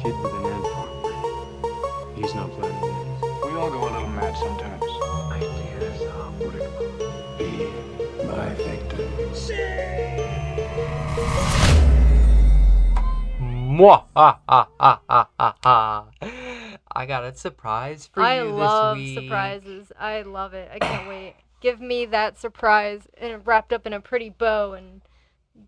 kid with an ant farm. He's not planning it. We all go a little mad sometimes. Ideas are beautiful. Be my victim. Mwah! Ha ha ha ha ha ha. I got a surprise for I you this week. love surprises. I love it. I can't wait. Give me that surprise and wrapped up in a pretty bow and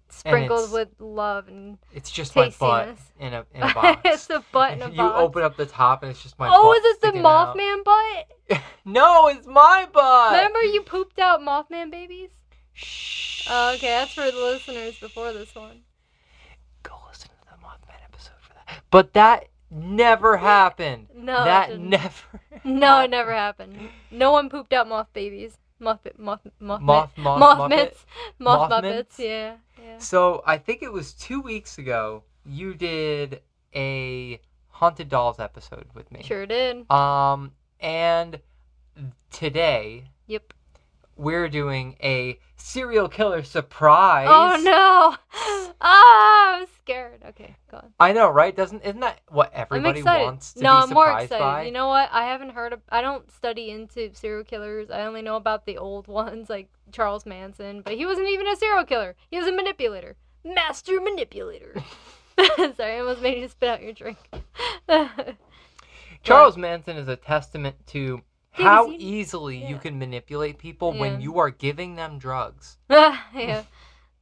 sprinkled with love and it's just my butt tastiness. in a box. It's a butt in a You box. open up the top and it's just my butt. Oh, is it the sticking out. Mothman butt? No, it's my butt. Remember you pooped out Mothman babies? Shh. Oh, okay, that's for the listeners before this one. Go listen to the Mothman episode for that. But that never happened. No, that it didn't. never. No, it never happened. No one pooped out moth babies. Moth Muppets? Muppets, yeah. So I think it was 2 weeks ago you did a Haunted Dolls episode with me. Sure did. And today Yep. we're doing a serial killer surprise. Oh no! Ah, I'm scared. Okay, go on. I know, right? Isn't that what I'm everybody excited. wants to No, be I'm more surprised excited. by? You know what? I haven't heard of. I don't study into serial killers. I only know about the old ones, like Charles Manson. But he wasn't even a serial killer. He was a manipulator, master manipulator. Sorry, I almost made you spit out your drink. Charles Manson is a testament to Yeah, how 'cause he- easily you yeah. can manipulate people Yeah. when you are giving them drugs. Yeah.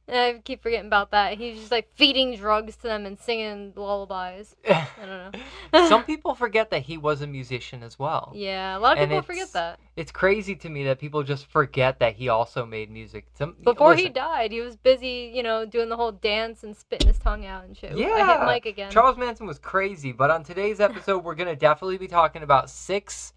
I keep forgetting about that. He's just like feeding drugs to them and singing lullabies. I don't know. Some people forget that he was a musician as well. Yeah, a lot of And people forget that. It's crazy to me that people just forget that he also made music. Before he listen, died, he was busy, doing the whole dance and spitting his tongue out and shit. I Yeah. hit Mike again. Charles Manson was crazy, but on today's episode, we're going to definitely be talking about 6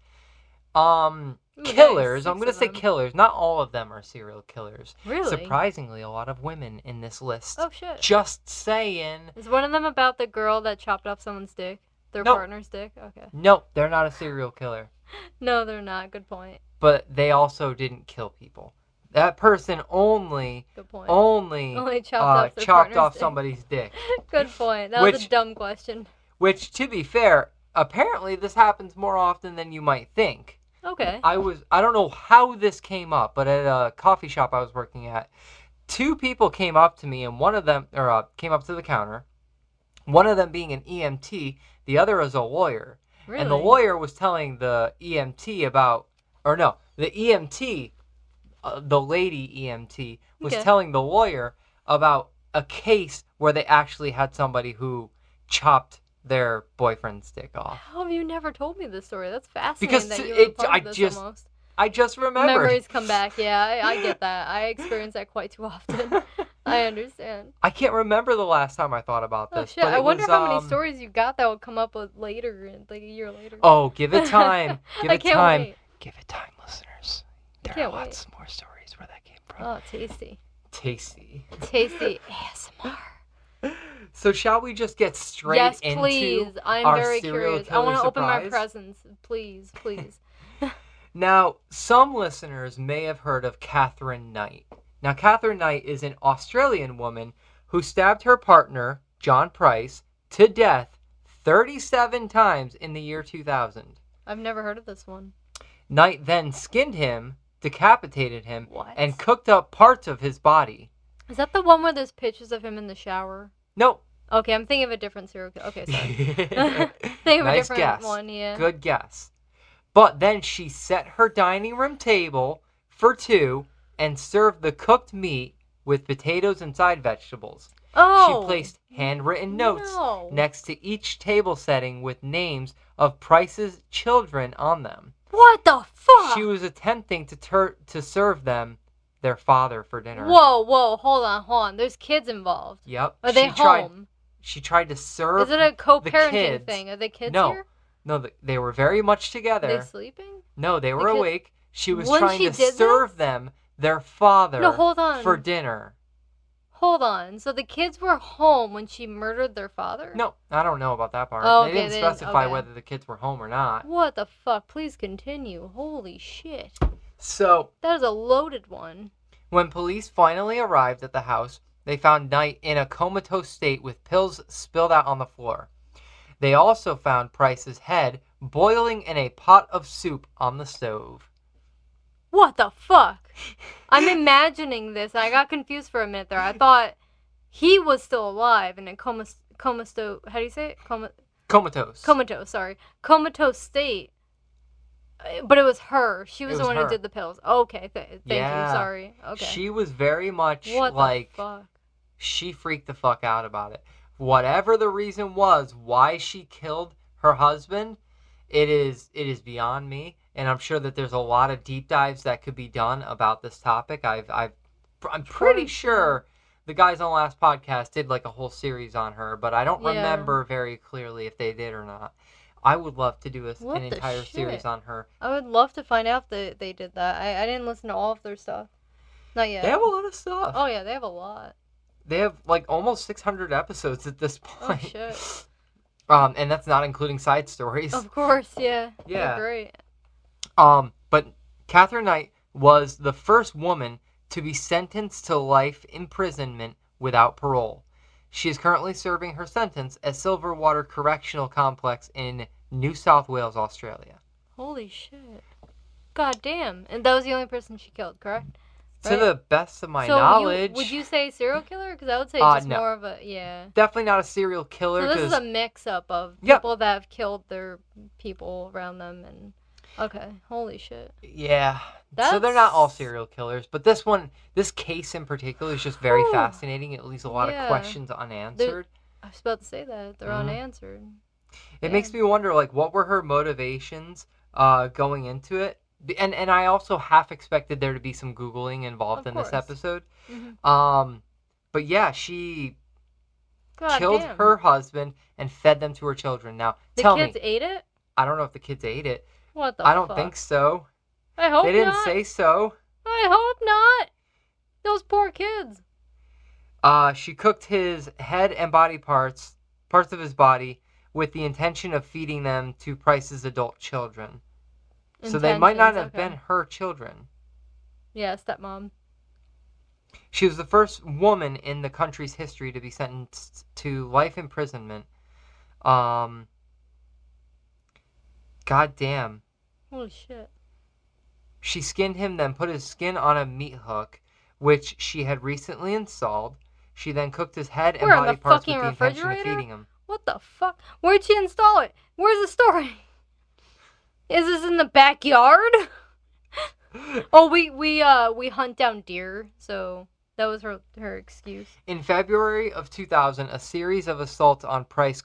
killers. Nice, I'm 6 going to of say them. killers. Not all of them are serial killers. Really? Surprisingly, a lot of women in this list. Oh, shit. Just saying. Is one of them about the girl that chopped off someone's dick? Their Nope. partner's dick? Okay. Nope, they're not a serial killer. No, they're not. Good point. But they also didn't kill people. That person only Good point. only chopped off, chopped off somebody's dick. Good point. That was a Which- dumb question. Which, to be fair, apparently this happens more often than you might think. Okay. I don't know how this came up, but at a coffee shop I was working at, 2 people came up to me, and one of them, came up to the counter, one of them being an EMT, the other is a lawyer. Really? And the lawyer was telling the EMT about, the EMT, the lady EMT, was Okay. telling the lawyer about a case where they actually had somebody who chopped their boyfriend's dick off. How have you never told me this story? That's fascinating. Because that you were a part of this almost. I just remembered. Memories come back. Yeah, I get that. I experience that quite too often. I understand. I can't remember the last time I thought about Oh this. shit! but I it wonder was, how many stories you got that will come up with later, like a year later. Oh, give it time. Give I it can't time. wait. Give it time, listeners. There can't are lots more stories where that came from. Oh, tasty. Tasty. Tasty ASMR. So shall we just get straight Yes, into please. I'm our very serial curious. I killer want to open my surprise? presents. Please, please. Now, some listeners may have heard of Catherine Knight. Now, Catherine Knight is an Australian woman who stabbed her partner, John Price, to death 37 times in the year 2000. I've never heard of this one. Knight then skinned him, decapitated him, What? and cooked up parts of his body. Is that the one where there's pictures of him in the shower? Nope. Okay, I'm thinking of a different serial killer. Okay, sorry. Think of a Nice different guess. one, yeah. Good guess. But then she set her dining room table for 2 and served the cooked meat with potatoes and side vegetables. Oh! She placed handwritten notes No. next to each table setting with names of Price's children on them. What the fuck? She was attempting to serve them their father for dinner. Whoa, hold on. There's kids involved. Yep. Are they home? She tried to serve. Is it a co-parenting kids. thing? Are the kids No. here? No, they were very much Are together. they sleeping? No, they were kid- awake. She was When trying she to did serve this? them their father No, hold on. for dinner. Hold on. So the kids were home when she murdered their father? No, I don't know about that part. Oh, They okay, didn't they didn't- specify okay. whether the kids were home or not. What the fuck? Please continue. Holy shit. So, That is a loaded one. when police finally arrived at the house, they found Knight in a comatose state with pills spilled out on the floor. They also found Price's head boiling in a pot of soup on the stove. What the fuck? I'm imagining this. I got confused for a minute there. I thought he was still alive and in comatose. How do you say it? Comatose. Comatose state. But it was her. She was It the was one her. who did the pills. Okay, thank you. Yeah. Sorry. Okay. She was very much What like, the fuck? she freaked the fuck out about it. Whatever the reason was why she killed her husband, it is beyond me. And I'm sure that there's a lot of deep dives that could be done about this topic. I'm pretty sure the guys on the last podcast did like a whole series on her, but I don't remember very clearly if they did or not. I would love to do an entire series on her. I would love to find out if they did that. I didn't listen to all of their stuff. Not yet. They have a lot of stuff. Oh yeah, they have a lot. They have like almost 600 episodes at this point. Oh shit. And that's not including side stories. Of course, yeah. Yeah. They're great. But Catherine Knight was the first woman to be sentenced to life imprisonment without parole. She is currently serving her sentence at Silverwater Correctional Complex in New South Wales, Australia. Holy shit. God damn. And that was the only person she killed, correct? To the best of my So knowledge. would you say serial killer? Because I would say just no. more of a, yeah. Definitely not a serial killer. So this is a mix-up of Yep. people that have killed their people around them and... Okay, holy shit. Yeah. So they're not all serial killers, but this case in particular is just very fascinating. It leaves a lot of questions unanswered. I was about to say that. They're unanswered. It makes me wonder, like, what were her motivations going into it? And I also half expected there to be some Googling involved in this episode. Mm-hmm. But yeah, she killed her husband and fed them to her children. Now, tell me. The kids ate it? I don't know if the kids ate it. What the I don't fuck? think so. I hope not. They didn't say so. I hope not. Those poor kids. She cooked his head and body parts of his body, with the intention of feeding them to Price's adult children. So they might not have been her children. Yeah, stepmom. She was the first woman in the country's history to be sentenced to life imprisonment. God damn. Holy shit. She skinned him, then put his skin on a meat hook, which she had recently installed. She then cooked his head and body parts with the intention of feeding him. What the fuck? Where'd she install it? Where's the story? Is this in the backyard? Oh, we hunt down deer, so that was her excuse. In February of 2000, a series of assaults on Price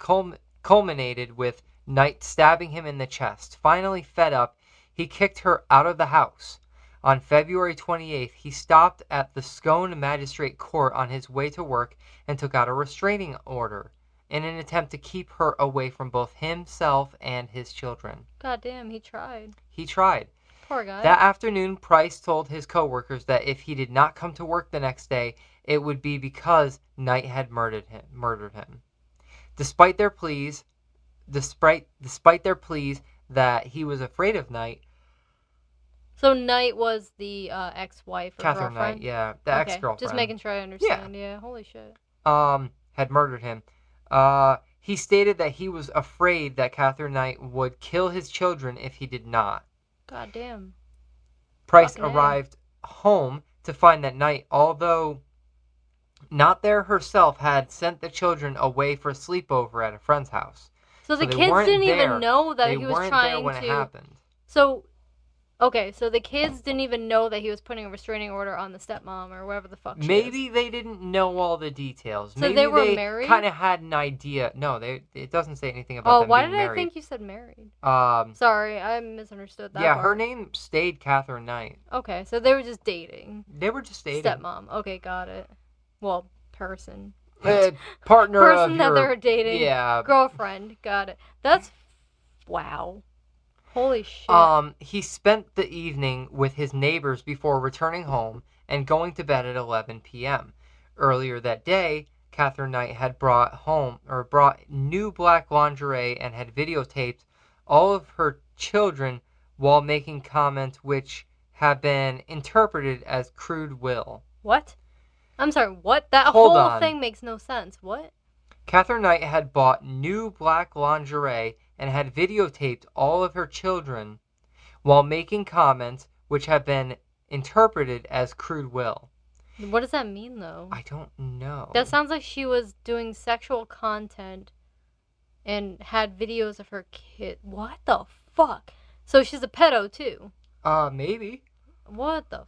culminated with Knight stabbing him in the chest. Finally fed up, he kicked her out of the house. On February 28th, he stopped at the Scone Magistrate Court on his way to work and took out a restraining order in an attempt to keep her away from both himself and his children. God damn, he tried. He tried. Poor guy. That afternoon, Price told his coworkers that if he did not come to work the next day, it would be because Knight had murdered him. Despite their pleas that he was afraid of Knight. So Knight was the ex-wife or Catherine girlfriend? Knight, yeah, the ex-girlfriend. Just making sure I understand. Yeah, holy shit. Had murdered him. He stated that he was afraid that Catherine Knight would kill his children if he did not. God damn. Price arrived home to find that Knight, although not there herself, had sent the children away for a sleepover at a friend's house. So the kids didn't even know that he was trying to... They weren't there when it happened. So, okay, so the kids didn't even know that he was putting a restraining order on the stepmom or whatever the fuck she Maybe is. They didn't know all the details. So Maybe they were married? kind of had an idea. No, it doesn't say anything about them being married. Oh, why did I think you said married? Sorry, I misunderstood that part. Her name stayed Catherine Knight. Okay, so they were just dating. They were just dating. Stepmom. Okay, got it. Well, person. Partner person of that your... they were dating. Yeah. Girlfriend. Got it. That's... Wow. Holy shit. He spent the evening with his neighbors before returning home and going to bed at 11 p.m. Earlier that day, Catherine Knight had brought new black lingerie and had videotaped all of her children while making comments which have been interpreted as crude will. What? I'm sorry, what? That Hold whole on. thing makes no sense. What? Catherine Knight had bought new black lingerie and had videotaped all of her children while making comments which have been interpreted as crude will. What does that mean, though? I don't know. That sounds like she was doing sexual content and had videos of her kid. What the fuck? So she's a pedo, too. Maybe. What the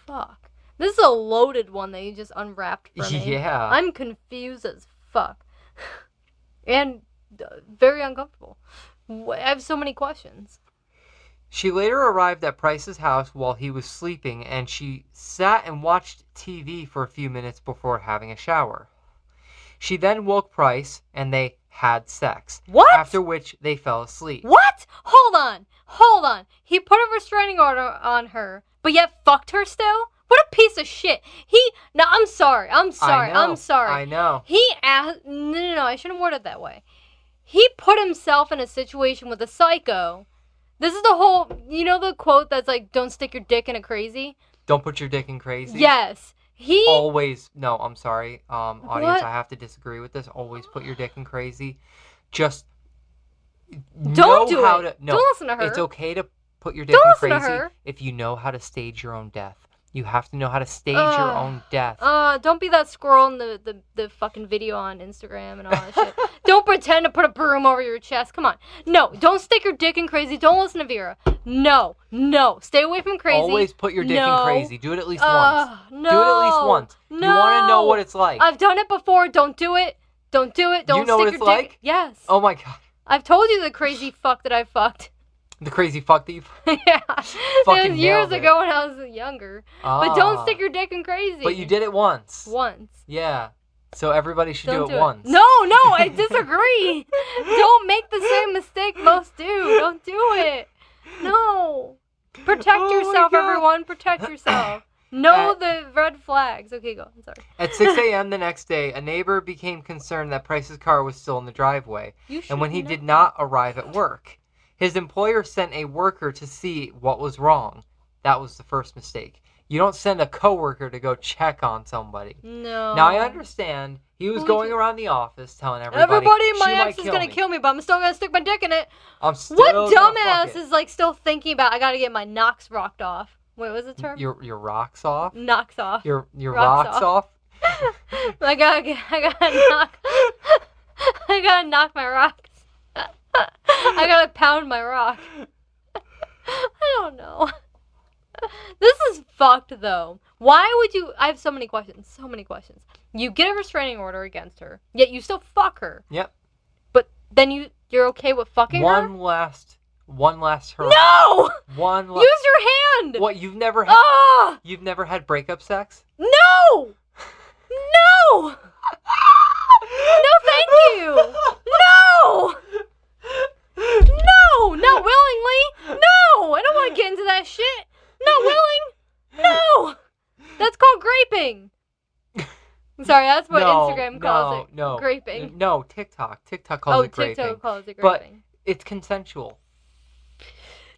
fuck? This is a loaded one that you just unwrapped for me. Yeah. I'm confused as fuck. And very uncomfortable. I have so many questions. She later arrived at Price's house while he was sleeping, and she sat and watched TV for a few minutes before having a shower. She then woke Price, and they had sex. What? After which they fell asleep. What? Hold on. He put a restraining order on her, but yet fucked her still? What a piece of shit. No, I'm sorry. I know. He asked, no, I shouldn't word it that way. He put himself in a situation with a psycho. This is the whole, you know the quote that's like, don't stick your dick in a crazy? Don't put your dick in crazy? Yes. No, I'm sorry. Audience, What? I have to disagree with this. Always put your dick in crazy. Just Don't do how it. to. No, Don't listen to her. It's okay to put your dick Don't in listen to crazy her. if you know how to stage your own death. You have to know how to stage your own death. Don't be that squirrel in the fucking video on Instagram and all that shit. Don't pretend to put a broom over your chest. Come on. No, don't stick your dick in crazy. Don't listen to Vera. No. Stay away from crazy. Always put your dick in crazy. Do it at least once. No. Do it at least once. No. You want to know what it's like. I've done it before. Don't do it. Don't do it. Don't You know stick what it's your dick. like? Yes. Oh my god. I've told you the crazy fuck that I fucked. The crazy fuck that you. Yeah. It Fucking was years nailed it. ago when I was younger. But don't Ah. stick your dick in crazy. But you did it once. Once. Yeah. So everybody should Don't do it it. once. No, I disagree. Don't make the same mistake most do. Don't do it. No. Protect Oh my yourself, God. everyone. Protect yourself. Know the red flags. Okay, go. I'm sorry. At 6 a.m. the next day, a neighbor became concerned that Price's car was still in the driveway, You should and when he know. did not arrive at work, his employer sent a worker to see what was wrong. That was the first mistake. You don't send a coworker to go check on somebody. No. Now, I understand he was Who going would around the office telling everybody, Everybody, my "She might ex is kill gonna me. kill me, but I'm still gonna stick my dick in it. I'm still What gonna fuck dumbass it." is like still thinking about? I gotta get my knocks rocked off. Wait, what was the term? Your rocks off? Knocks off. Your Rocks rocks off? I gotta knock. I gotta knock my rocks. I gotta pound my rock. I don't know. This is fucked though. Why would you? I have so many questions. So many questions. You get a restraining order against her, yet you still fuck her. Yep. But then you're okay with fucking her? One last hurrah. No! One last. Use your hand. What? You've never had? Ah! You've never had breakup sex? No! No! No, thank you! No! No! Not willingly! No! I don't want to get into that shit! Not willing! No! That's called graping! Sorry, that's what Instagram calls it. No. Graping. No, TikTok. TikTok calls it graping. TikTok calls it But graping. it's consensual.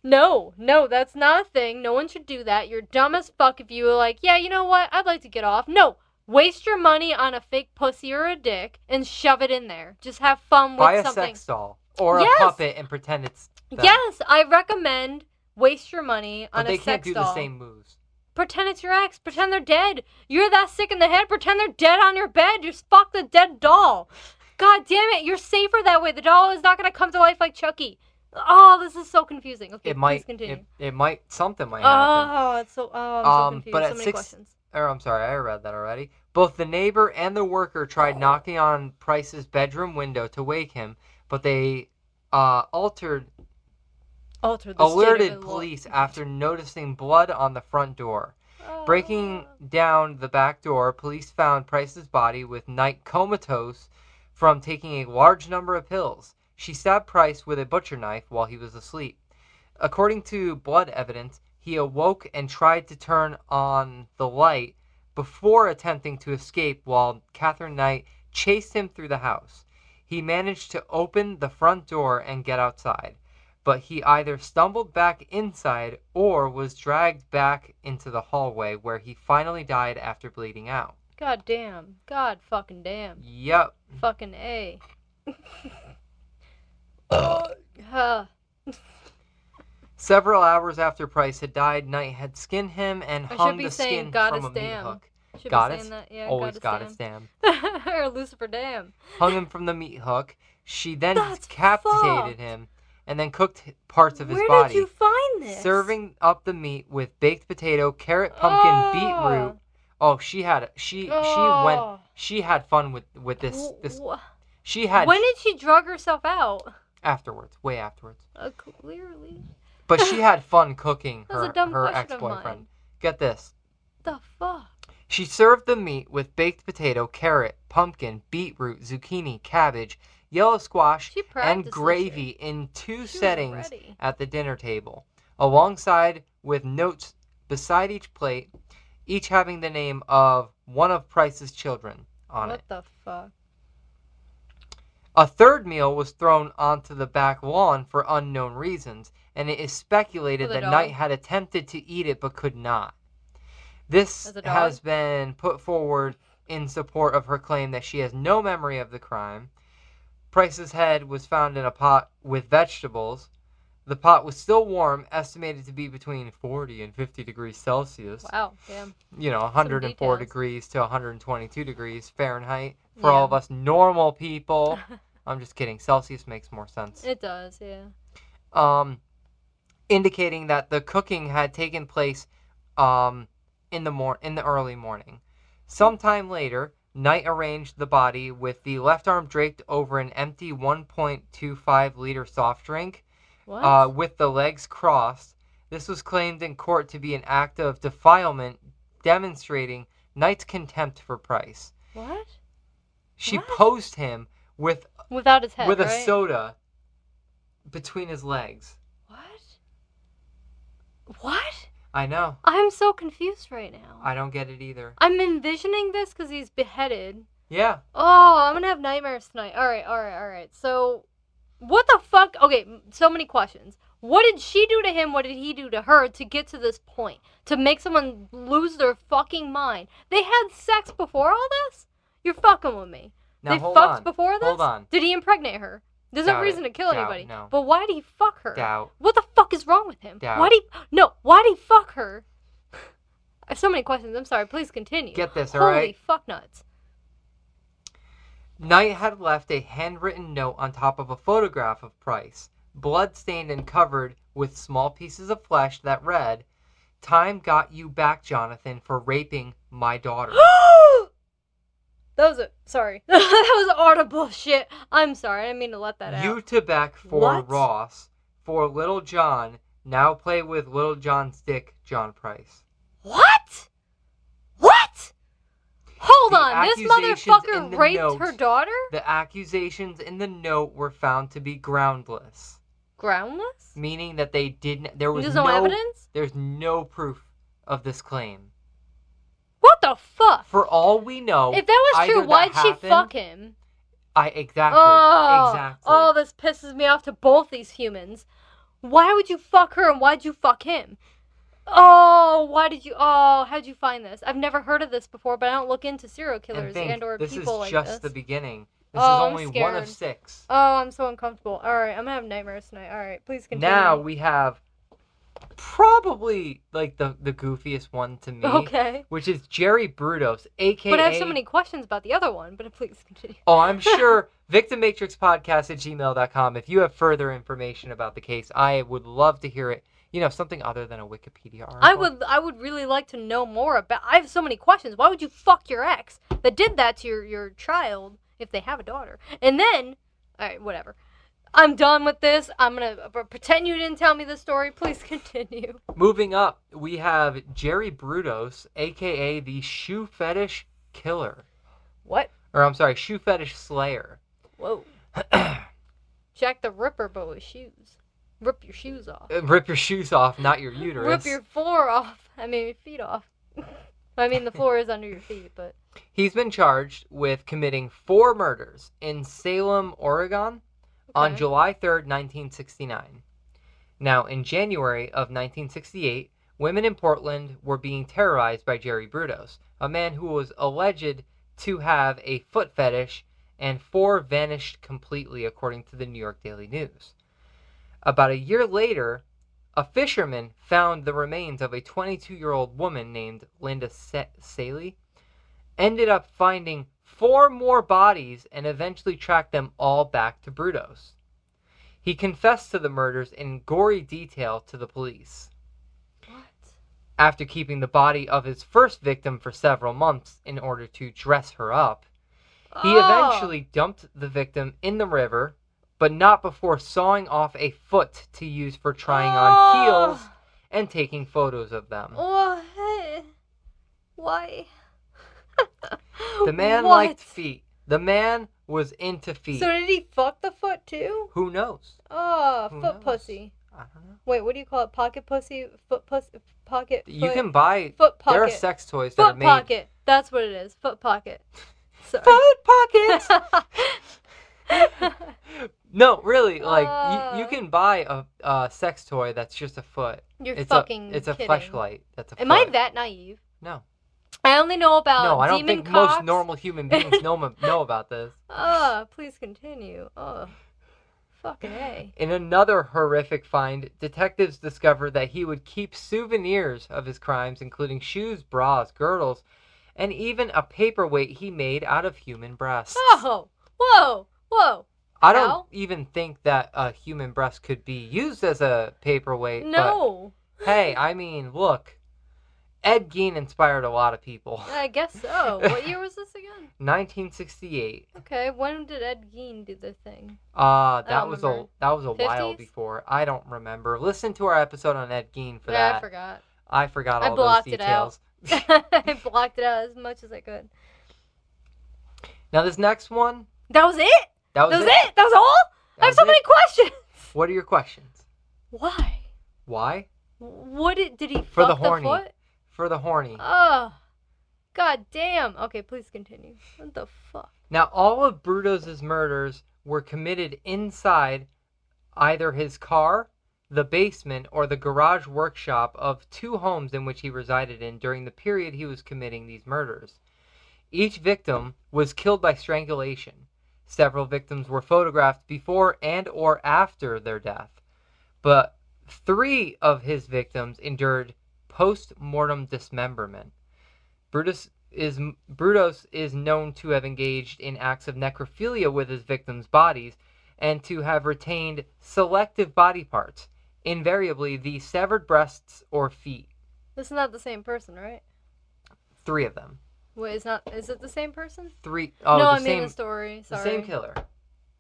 No, that's not a thing. No one should do that. You're dumb as fuck if you were like, yeah, you know what? I'd like to get off. No. Waste your money on a fake pussy or a dick and shove it in there. Just have fun with Buy a something. sex doll or Yes. a puppet and pretend it's them. Yes, I recommend waste your money on But they a can't sex do doll. the same moves. Pretend it's your ex. Pretend they're dead. You're that sick in the head. Pretend they're dead on your bed. Just fuck the dead doll. God damn it. You're safer that way. The doll is not going to come to life like Chucky. Oh, this is so confusing. Okay, please continue. Something might happen. Oh, I'm so confused. But So at many 6 questions. I'm sorry, I read that already. Both the neighbor and the worker tried knocking on Price's bedroom window to wake him, but they alerted police after noticing blood on the front door. Breaking down the back door, police found Price's body with Knight comatose from taking a large number of pills. She stabbed Price with a butcher knife while he was asleep. According to blood evidence, he awoke and tried to turn on the light before attempting to escape while Catherine Knight chased him through the house. He managed to open the front door and get outside, but he either stumbled back inside or was dragged back into the hallway where he finally died after bleeding out. God damn. God fucking damn. Yep. Fucking A. Huh. Several hours after Price had died, Knight had skinned him and I hung should be the saying skin goddess from a meat damn. hook. Should Goddess? be saying that. Yeah, Always goddess damn. or Lucifer damn. Hung him from the meat hook. She then That's decapitated fucked. him and then cooked parts of his Where body. did you find this? Serving up the meat with baked potato, carrot, pumpkin, beetroot. Oh, she had fun with this. She had. When did she drug herself out? Afterwards, way afterwards. Clearly. But she had fun cooking That was a dumb her question of ex-boyfriend. mine. Get this. The fuck? She served the meat with baked potato, carrot, pumpkin, beetroot, zucchini, cabbage, yellow squash, She and practiced this gravy shit. in two She was settings ready. at the dinner table, alongside with notes beside each plate, each having the name of one of Price's children on it. What the fuck? A third meal was thrown onto the back lawn for unknown reasons, and it is speculated With a that dog? Knight had attempted to eat it but could not. This As a dog? has been put forward in support of her claim that she has no memory of the crime. Price's head was found in a pot with vegetables. The pot was still warm, estimated to be between 40 and 50 degrees Celsius. Wow, damn. 104 details. degrees to 122 degrees Fahrenheit for all of us normal people. I'm just kidding. Celsius makes more sense. It does, yeah. Indicating that the cooking had taken place in the early morning. Sometime later, Knight arranged the body with the left arm draped over an empty 1.25 liter soft drink. What? With the legs crossed. This was claimed in court to be an act of defilement, demonstrating Knight's contempt for Price. What? She What? posed him Without his head, with right? a soda between his legs. What? I know. I'm so confused right now. I don't get it either. I'm envisioning this because he's beheaded. Yeah. Oh, I'm gonna have nightmares tonight. Alright. So, what the fuck? Okay, so many questions. What did she do to him? What did he do to her to get to this point? To make someone lose their fucking mind? They had sex before all this? You're fucking with me. Now They hold fucked on. before this? Hold on. Did he impregnate her? There's no Doubt reason it. to kill Doubt, anybody. no. But why did he fuck her? Doubt. What the fuck is wrong with him? Doubt. Why'd he fuck her? I have so many questions. I'm sorry. Please continue. Get this, Holy alright? fuck nuts. Knight had left a handwritten note on top of a photograph of Price, blood-stained and covered with small pieces of flesh that read, "Time got you back, Jonathan, for raping my daughter." Sorry. That was audible shit. I'm sorry. I didn't mean to let that out. You to Beck for What? Ross, for Little John, now play with Little John's dick, John Price. What? What? Hold The on. This accusations in motherfucker the raped note- her daughter? The accusations in the note were found to be groundless, Groundless? meaning that they didn't. There was There's no evidence? There's no proof of this claim. What the fuck? For all we know, If that was either true, that why'd she happened- fuck him? Exactly. Oh, this pisses me off to both these humans. Why would you fuck her and why'd you fuck him? How'd you find this? I've never heard of this before, but I don't look into serial killers or this people is like just this. the beginning. This Oh, is I'm only one of scared. 6. Oh, I'm so uncomfortable. Alright, I'm gonna have nightmares tonight. Alright, please continue. Now we have probably like the goofiest one to me, Okay. which is Jerry Brudos, aka. But I have so many questions about the other one, but please continue. Oh, I'm sure. victimmatrixpodcast@gmail.com. If you have further information about the case, I would love to hear it. Something other than a Wikipedia article. I would really like to know more about. I have so many questions. Why would you fuck your ex that did that to your child if they have a daughter? And then, all right, whatever. I'm done with this. I'm gonna pretend you didn't tell me the story. Please continue. Moving up, we have Jerry Brudos, aka the Shoe Fetish Killer. What? Or I'm sorry, Shoe Fetish Slayer. Whoa. Jack the Ripper, but with shoes. Rip your shoes off. Rip your shoes off, not your uterus. Rip your floor off. Your feet off. The floor is under your feet, but... He's been charged with committing 4 murders in Salem, Oregon on July 3rd, 1969. Now, in January of 1968, women in Portland were being terrorized by Jerry Brudos, a man who was alleged to have a foot fetish, and 4 vanished completely, according to the New York Daily News. About a year later, a fisherman found the remains of a 22-year-old woman named Linda Saley, ended up finding 4 more bodies, and eventually tracked them all back to Brudos. He confessed to the murders in gory detail to the police. What? After keeping the body of his first victim for several months in order to dress her up, he eventually dumped the victim in the river, but not before sawing off a foot to use for trying on heels and taking photos of them. What? Why? The man What? liked feet. The man was into feet. So did he fuck the foot too? Who knows? Oh, Who foot knows? pussy. I don't know. Wait, what do you call it? Pocket pussy? Foot pussy? Pocket? You foot- can buy. Foot pocket. There are sex toys that are Foot made. pocket. That's what it is. Foot pocket. Sorry. Foot pockets. No, really. Like you can buy a sex toy that's just a foot. You're It's fucking It's a kidding. fleshlight. That's a Am foot. I that naive? No. I only know about No, I don't demon think cocks. most normal human beings know about this. Please continue. Fucking A. In another horrific find, detectives discovered that he would keep souvenirs of his crimes, including shoes, bras, girdles, and even a paperweight he made out of human breasts. Oh! Whoa! I don't How? even think that a human breast could be used as a paperweight. No! But, hey, I mean, look. Ed Gein inspired a lot of people. I guess so. What year was this again? 1968. Okay, when did Ed Gein do the thing? That don't was remember. a while 50s? before. I don't remember. Listen to our episode on Ed Gein for Yeah, that. I forgot. I forgot I all blocked those it out. details. I blocked it out as much as I could. Now this next one, That was it? that was it. That was all? That I have was so it. many questions. What are your questions? Why? Why? What did he For the fuck horny. foot? For the horny. Oh, god damn. Okay, please continue. What the fuck? Now all of Brudos' murders were committed inside either his car, the basement, or the garage workshop of 2 homes in which he resided in during the period he was committing these murders. Each victim was killed by strangulation. Several victims were photographed before and or after their death, but 3 of his victims endured post-mortem dismemberment. Brudos is known to have engaged in acts of necrophilia with his victims' bodies and to have retained selective body parts, invariably the severed breasts or feet. This is not the same person, right? 3 of them. Wait, is it the same person? 3. Oh, no, the I mean same, the story. Sorry. the same killer.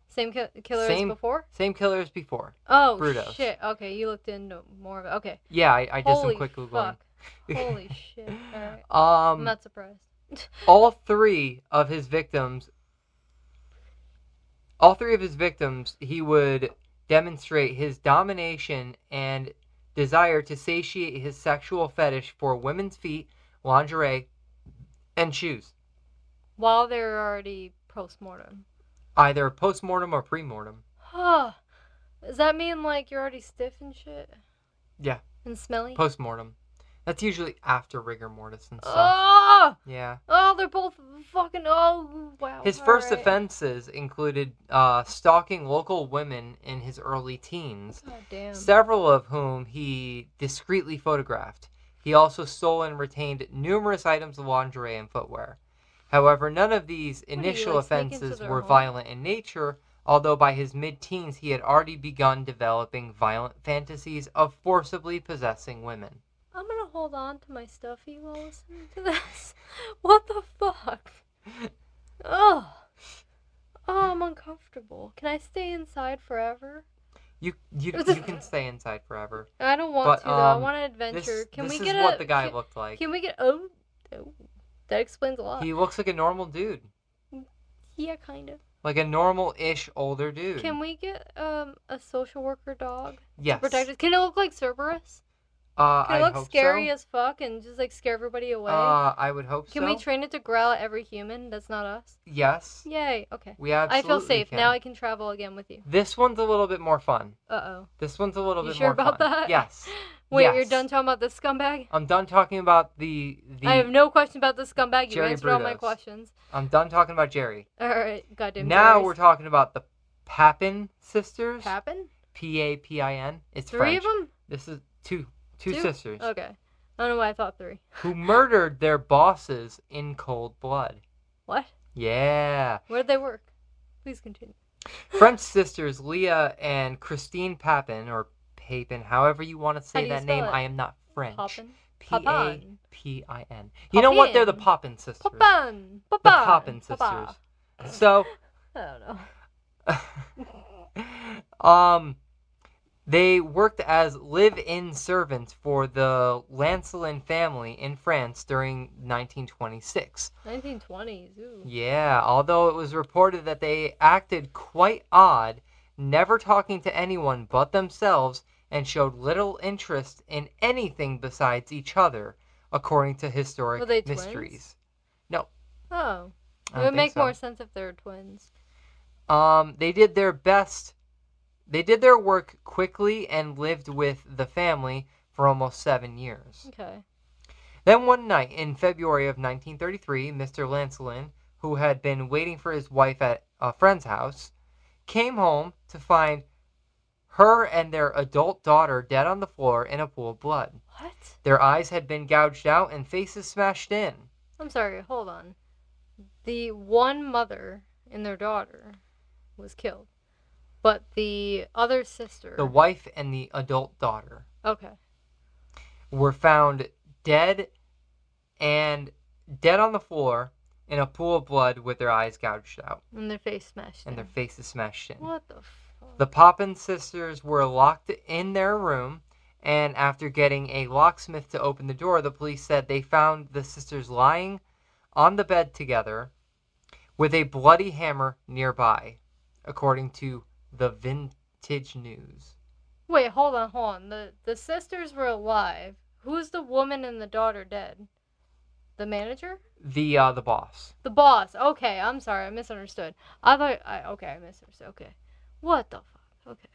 Same killer Same- as before? Same killer as before. Oh, Brudos. shit. Okay, you looked into more of it. Okay. Yeah, I did Holy some quick googling. fuck. Holy shit. Alright. I'm Um, not surprised. all 3 of his victims, he would demonstrate his domination and desire to satiate his sexual fetish for women's feet, lingerie, and shoes. While they're already post-mortem. Either post-mortem or pre-mortem. Huh. Does that mean, like, you're already stiff and shit? Yeah. And smelly? Post-mortem. That's usually after rigor mortis and stuff. Oh! Yeah. Oh, they're both fucking. Oh, wow. His first alright. offenses included stalking local women in his early teens, God damn. several of whom he discreetly photographed. He also stole and retained numerous items of lingerie and footwear. However, none of these you, initial like, sneak into offenses their were home? violent in nature, although by his mid-teens he had already begun developing violent fantasies of forcibly possessing women. I'm gonna hold on to my stuffy while listening to this. What the fuck? Ugh. Oh, I'm uncomfortable. Can I stay inside forever? You can stay inside forever. I don't want But, to though. I um, want an adventure. Can this we is get what a? the guy can, looked like. Can we get? Oh, that explains a lot. He looks like a normal dude. Yeah, kind of. Like a normal-ish older dude. Can we get a social worker dog Yes. to protect us? Can it look like Cerberus? Can I it look hope scary so. as fuck and just like scare everybody away? I would hope Can so. we train it to growl at every human that's not us? Yes. Yay. Okay. We absolutely I feel safe. can. Now I can travel again with you. This one's a little bit more fun. Uh-oh. This one's a little You bit sure more about fun. that? Yes. Wait, Yes. you're done talking about this scumbag? I'm done talking about the I have no question about this scumbag. You Jerry answered all my Brutos. questions. I'm done talking about Jerry. Alright, goddamn Now Jerry's. we're talking about the Papin sisters. Papin? Papin. It's 3 French. of them? This is two sisters. Okay. I don't know why I thought 3. Who murdered their bosses in cold blood. What? Yeah. Where did they work? Please continue. French sisters Leah and Christine Papin, or Papin, however you want to How say do you that spell name. it? I am not French. Papin? Papin. You know what? They're the Papin sisters. Papin. The Papin. Papin sisters. So, I don't know. they worked as live-in servants for the Lancelin family in France during 1926. 1920s. Ooh. Yeah, although it was reported that they acted quite odd, never talking to anyone but themselves, and showed little interest in anything besides each other, according to historic Were they twins? mysteries. No. Oh. I It don't would make think so. more sense if they were twins. They did their best. They did their work quickly and lived with the family for almost 7 years. Okay. Then one night in February of 1933, Mr. Lancelin, who had been waiting for his wife at a friend's house, came home to find her and their adult daughter dead on the floor in a pool of blood. What? Their eyes had been gouged out and faces smashed in. I'm sorry, hold on. The one mother and their daughter was killed. But the other sister... The wife and the adult daughter Okay. were found dead on the floor in a pool of blood with their eyes gouged out And their face smashed and in. their faces smashed in. What the fuck? The Papin sisters were locked in their room, and after getting a locksmith to open the door, the police said they found the sisters lying on the bed together with a bloody hammer nearby, according to the Vintage News. Wait, hold on. The sisters were alive. Who's the woman and the daughter dead? The manager? The boss. The boss. Okay, I'm sorry. I misunderstood. I misunderstood. Okay. What the fuck? Okay.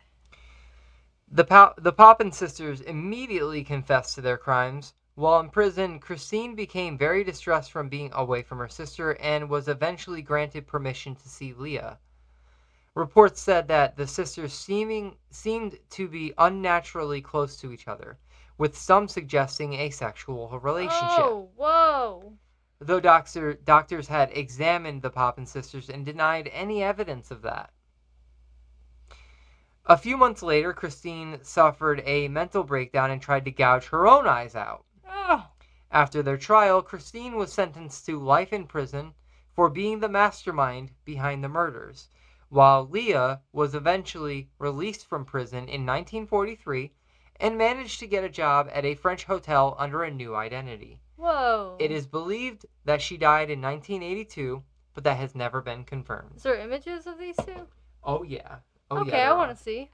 The Papin sisters immediately confessed to their crimes. While in prison, Christine became very distressed from being away from her sister and was eventually granted permission to see Leah. Reports said that the sisters seemed to be unnaturally close to each other, with some suggesting a sexual relationship. Oh, whoa. Though doctors had examined the Papin sisters and denied any evidence of that. A few months later, Christine suffered a mental breakdown and tried to gouge her own eyes out. Oh. After their trial, Christine was sentenced to life in prison for being the mastermind behind the murders, while Leah was eventually released from prison in 1943 and managed to get a job at a French hotel under a new identity. Whoa. It is believed that she died in 1982, but that has never been confirmed. Is there images of these two? Oh, yeah. Oh, Okay, yeah, I want to see.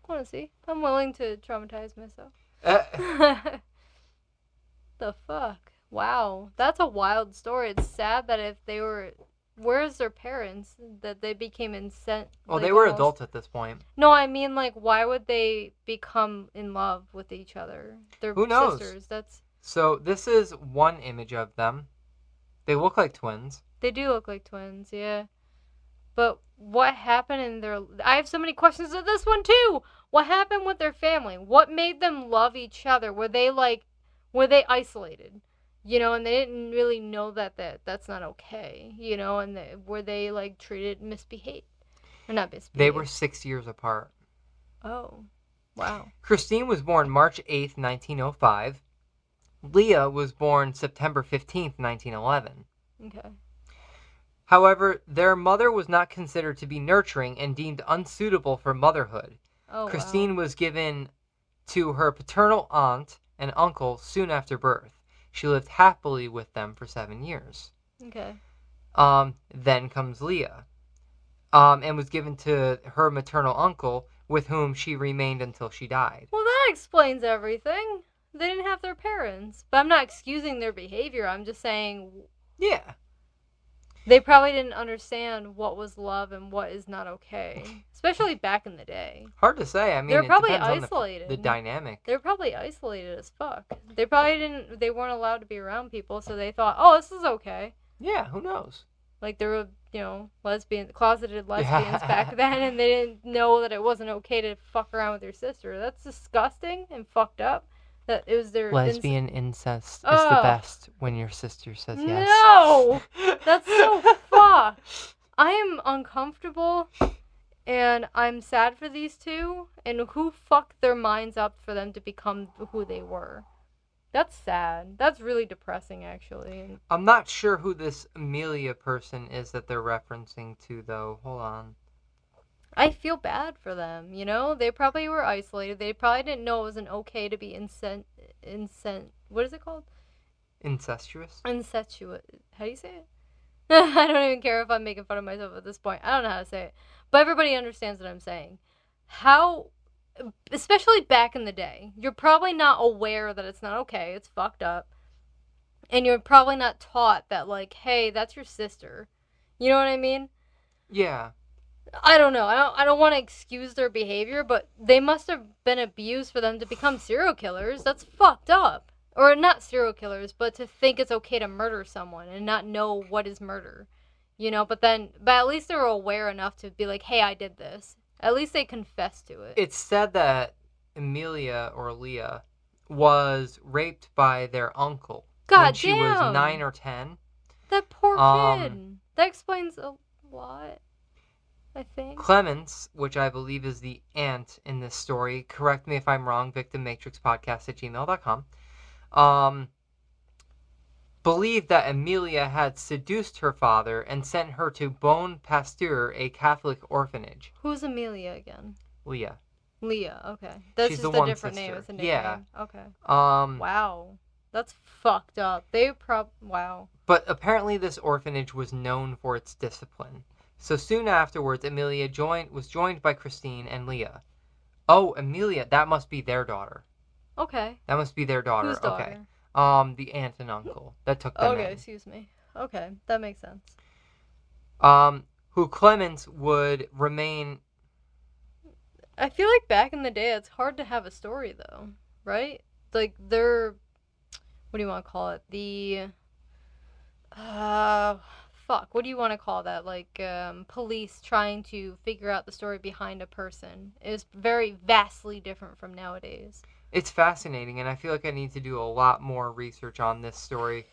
I'm willing to traumatize myself. to. The fuck? Wow. That's a wild story. It's sad that if they were... Where's their parents? That they became incensed. Well, like, they were almost- adults at this point. No, I mean, like, why would they become in love with each other? They're Who knows? sisters. That's... So this is one image of them. They look like twins. They do look like twins, yeah. But what happened in their... I have so many questions to this one, too! What happened with their family? What made them love each other? Were they isolated? You know, and they didn't really know that's not okay, you know, and were they, like, treated misbehaved? Or not misbehaved? They were 6 years apart. Oh, wow. Christine was born March 8th, 1905. Leah was born September 15th, 1911. Okay. However, their mother was not considered to be nurturing and deemed unsuitable for motherhood. Oh, Christine wow. was given to her paternal aunt and uncle soon after birth. She lived happily with them for 7 years. Okay. Then comes Leah, and was given to her maternal uncle, with whom she remained until she died. Well, that explains everything. They didn't have their parents. But I'm not excusing their behavior. I'm just saying... Yeah. They probably didn't understand what was love and what is not okay, especially back in the day. Hard to say. I mean, They're it probably depends isolated. on the dynamic. They're probably isolated as fuck. They probably didn't. They weren't allowed to be around people, so they thought, "Oh, this is okay." Yeah, who knows? Like there were, closeted lesbians back then, and they didn't know that it wasn't okay to fuck around with your sister. That's disgusting and fucked up. That it was their Lesbian incest is the Oh. best when your sister says yes. No, that's so fucked. I am uncomfortable, and I'm sad for these two. And who fucked their minds up for them to become who they were? That's sad. That's really depressing, actually. And I'm not sure who this Amelia person is that they're referencing to, though. Hold on. I feel bad for them, They probably were isolated. They probably didn't know it wasn't okay to be what is it called? Incestuous? Incestuous. How do you say it? I don't even care if I'm making fun of myself at this point. I don't know how to say it. But everybody understands what I'm saying. How, especially back in the day, you're probably not aware that it's not okay. It's fucked up. And you're probably not taught that, like, hey, that's your sister. You know what I mean? Yeah. I don't know. I don't want to excuse their behavior, but they must have been abused for them to become serial killers. That's fucked up. Or not serial killers, but to think it's okay to murder someone and not know what is murder. But at least they were aware enough to be like, hey, I did this. At least they confessed to it. It's said that Amelia, or Leah, was raped by their uncle God when she was damn. 9 or 10. That poor kid. That explains a lot, I think. Clemens, which I believe is the aunt in this story, correct me if I'm wrong, victimmatrixpodcast@gmail.com, believed that Amelia had seduced her father and sent her to Bon Pasteur, a Catholic orphanage. Who's Amelia again? Leah. Leah, okay. That's She's just the a one different sister. name. It's a nickname. Yeah. Okay. Wow. Wow. That's fucked up. Wow. But apparently this orphanage was known for its discipline. So soon afterwards, Amelia was joined by Christine and Leah. Oh, Amelia, that must be their daughter. Okay. That must be their daughter. Whose daughter? Okay. The aunt and uncle that took them Okay, in. excuse me. Okay, that makes sense. Who Clemens would remain. I feel like back in the day, it's hard to have a story, though, right? Like, what do you want to call it? What do you want to call that? Like, police trying to figure out the story behind a person is very vastly different from nowadays. It's fascinating, and I feel like I need to do a lot more research on this story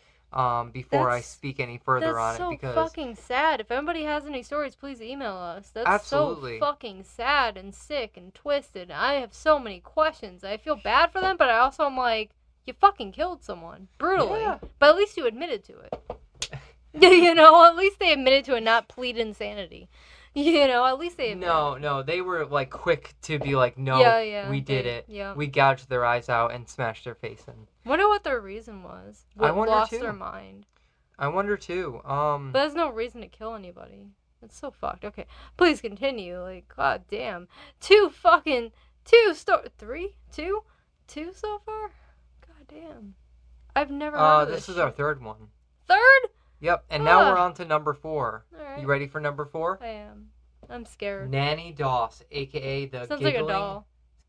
before I speak any further on it. Because that's so fucking sad. If anybody has any stories, please email us. That's Absolutely. so fucking sad and sick and twisted. I have so many questions. I feel bad for them, but I also am like, you fucking killed someone. Brutally. Yeah. But at least you admitted to it. At least they admitted to it, not plead insanity. At least they admitted. No, they were like quick to be like, no, we did it. Yeah. We gouged their eyes out and smashed their face in. Wonder what their reason was. I wonder lost too. their mind. I wonder too. But there's no reason to kill anybody. It's so fucked. Okay, please continue. Like, god damn, two so far. God damn, I've never heard of this is our third one. Third? Yep, and now we're on to number 4. All right. You ready for number 4? I am. I'm scared. Nanny Doss, aka the Sounds giggling, like a doll.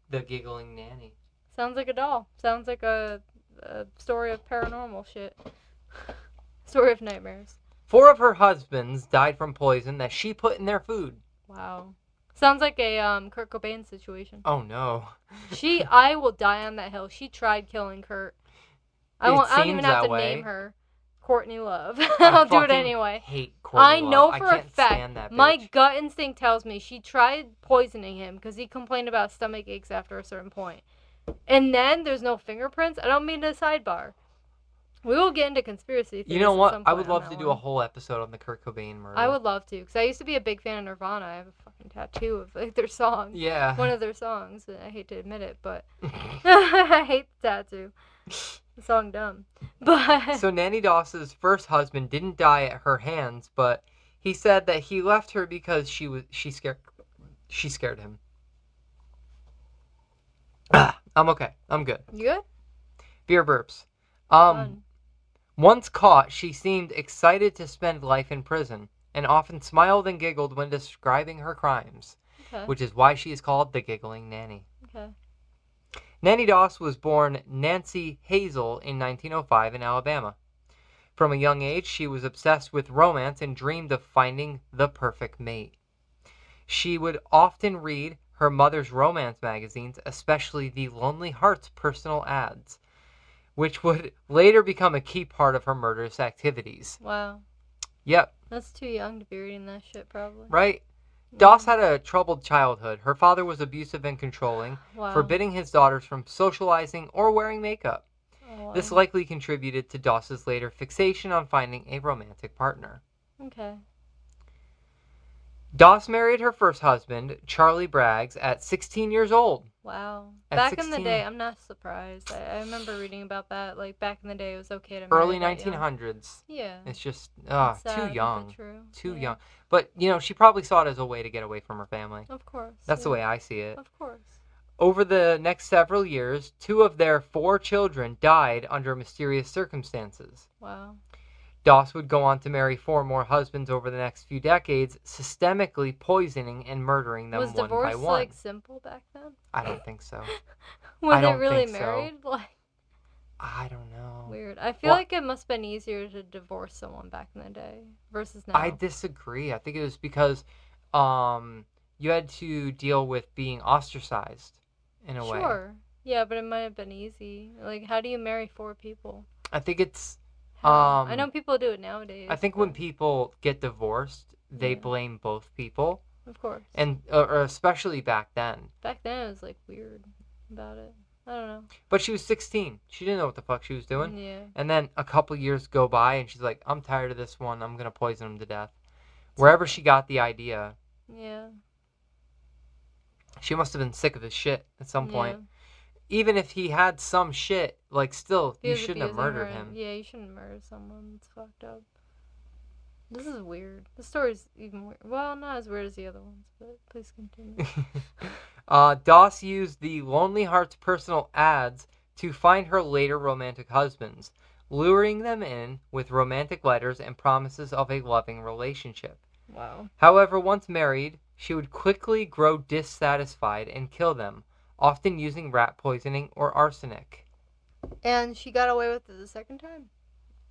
the giggling nanny. Sounds like a doll. Sounds like a story of paranormal shit. Story of nightmares. 4 of her husbands died from poison that she put in their food. Wow. Sounds like a Kurt Cobain situation. Oh no. I will die on that hill. She tried killing Kurt. I don't even have to name her. Courtney Love. I'll do it anyway. Hate Courtney Love. know for I a can't fact. stand that bitch. My gut instinct tells me she tried poisoning him because he complained about stomach aches after a certain point. And then there's no fingerprints. I don't mean to sidebar. We will get into conspiracy theories. You know what? I would on love that to do one. a whole episode on the Kurt Cobain murder. I would love to, because I used to be a big fan of Nirvana. I have a fucking tattoo of like their song. Yeah. One of their songs. I hate to admit it, but I hate the tattoo. The song dumb. But So Nanny Doss's first husband didn't die at her hands, but he said that he left her because she scared him. I'm okay. I'm good. You good? Beer burps. Fun. Once caught, she seemed excited to spend life in prison and often smiled and giggled when describing her crimes, Okay. which is why she is called the Giggling Nanny. Okay. Nanny Doss was born Nancy Hazel in 1905 in Alabama. From a young age, she was obsessed with romance and dreamed of finding the perfect mate. She would often read her mother's romance magazines, especially the Lonely Hearts personal ads, which would later become a key part of her murderous activities. Wow. Yep, That's too young to be reading that shit, probably. right? Doss had a troubled childhood. Her father was abusive and controlling, Wow. forbidding his daughters from socializing or wearing makeup. Oh, wow. This likely contributed to Doss's later fixation on finding a romantic partner. Okay. Doss married her first husband, Charlie Braggs, at 16 years old. Wow. At Back in 16. the day, I'm not surprised. I remember reading about that. Like, back in the day, it was okay to marry Early that young. 1900s. Yeah. It's just It's too sad, but young. true. Too Yeah. young. But, she probably saw it as a way to get away from her family. Of course. That's the yeah. way I see it. Of course. Over the next several years, 2 of their 4 children died under mysterious circumstances. Wow. Doss would go on to marry 4 more husbands over the next few decades, systemically poisoning and murdering them Was one divorce, by one. like, simple back then? I don't think so. Were I they don't really think so. married? Like, I don't know. weird. I feel Well- like it must have been easier to divorce someone back in the day versus now. I disagree. I think it was because you had to deal with being ostracized in a way. Sure. Yeah, but it might have been easy. Like, how do you marry 4 people? I think it's How? I know people do it nowadays. I think when but- people get divorced, they Yeah. blame both people, Of course. and or especially back then. Back then, it was, like, weird about it. I don't know. But she was 16. She didn't know what the fuck she was doing. Yeah. And then a couple years go by, and she's like, "I'm tired of this one. I'm gonna poison him to death." Wherever she got the idea, Yeah. she must have been sick of his shit at some Yeah. point. Even if he had some shit, like, still, He you was shouldn't have abusing murdered her. him. Yeah, you shouldn't murder someone. It's fucked up. This is weird. The story's even weird. Well, not as weird as the other ones, but please continue. Doss used the Lonely Hearts personal ads to find her later romantic husbands, luring them in with romantic letters and promises of a loving relationship. Wow. However, once married, she would quickly grow dissatisfied and kill them, often using rat poisoning or arsenic. And she got away with it the second time?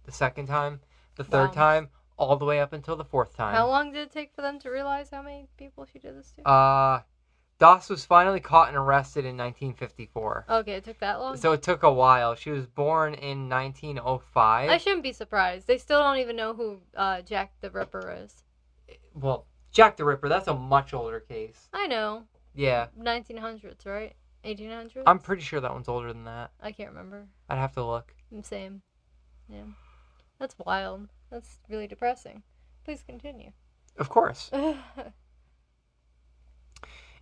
The second time, the third Wow. time, all the way up until the 4th time. How long did it take for them to realize how many people she did this to? Doss was finally caught and arrested in 1954. Okay, it took that long? So it took a while. She was born in 1905. I shouldn't be surprised. They still don't even know who Jack the Ripper is. Well, Jack the Ripper, that's a much older case. I know. Yeah. 1900s, right? 1800s? I'm pretty sure that one's older than that. I can't remember. I'd have to look. Same. Yeah. That's wild. That's really depressing. Please continue. Of course.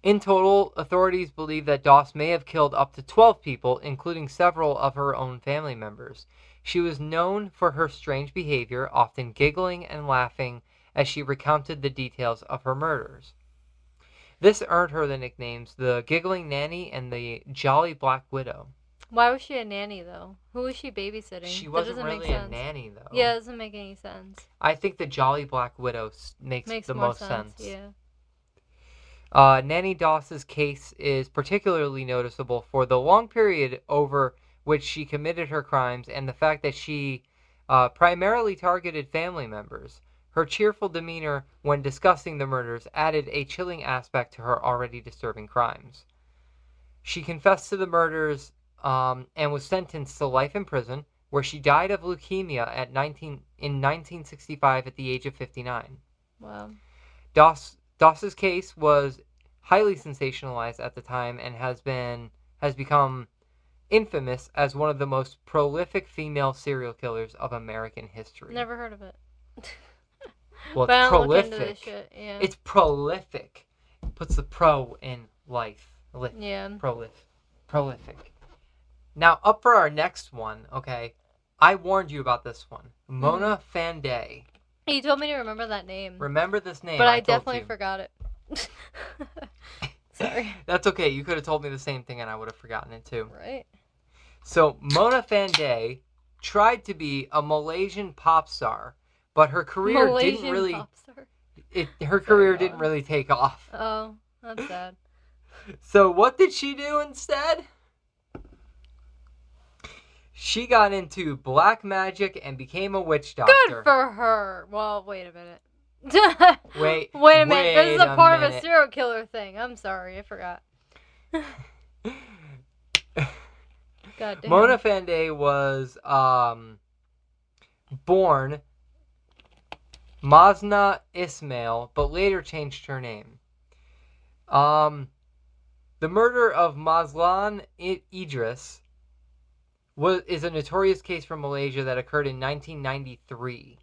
In total, authorities believe that Doss may have killed up to 12 people, including several of her own family members. She was known for her strange behavior, often giggling and laughing as she recounted the details of her murders. This earned her the nicknames the Giggling Nanny and the Jolly Black Widow. Why was she a nanny, though? Who was she babysitting? She That wasn't doesn't make really a sense. nanny, though. Yeah, it doesn't make any sense. I think the Jolly Black Widow makes the more most sense. Yeah. Nanny Doss's case is particularly noticeable for the long period over which she committed her crimes and the fact that she primarily targeted family members. Her cheerful demeanor when discussing the murders added a chilling aspect to her already disturbing crimes. She confessed to the murders and was sentenced to life in prison, where she died of leukemia in 1965 at the age of 59. Wow. Doss's case was highly sensationalized at the time and has become infamous as one of the most prolific female serial killers of American history. Never heard of it. Well, But I it's don't look into prolific. this shit. Yeah. It's prolific. Puts the pro in life. Yeah. Prolific. Now, up for our next one, okay? I warned you about this one. Mona Fanday. You told me to remember that name. Remember this name. But I told definitely you. forgot it. Sorry. That's okay. You could have told me the same thing and I would have forgotten it too. Right? So, Mona Fanday tried to be a Malaysian pop star, but her career Malaysian didn't really pop star. her career didn't really take off. Oh, that's sad. So what did she do instead? She got into black magic and became a witch doctor. Good for her. Well, wait a minute. Wait a minute. This is a part of a minute. serial killer thing. I'm sorry, I forgot. God damn. Mona Fandey was born Masna Ismail, but later changed her name. The murder of Mazlan Idris is a notorious case from Malaysia that occurred in 1993.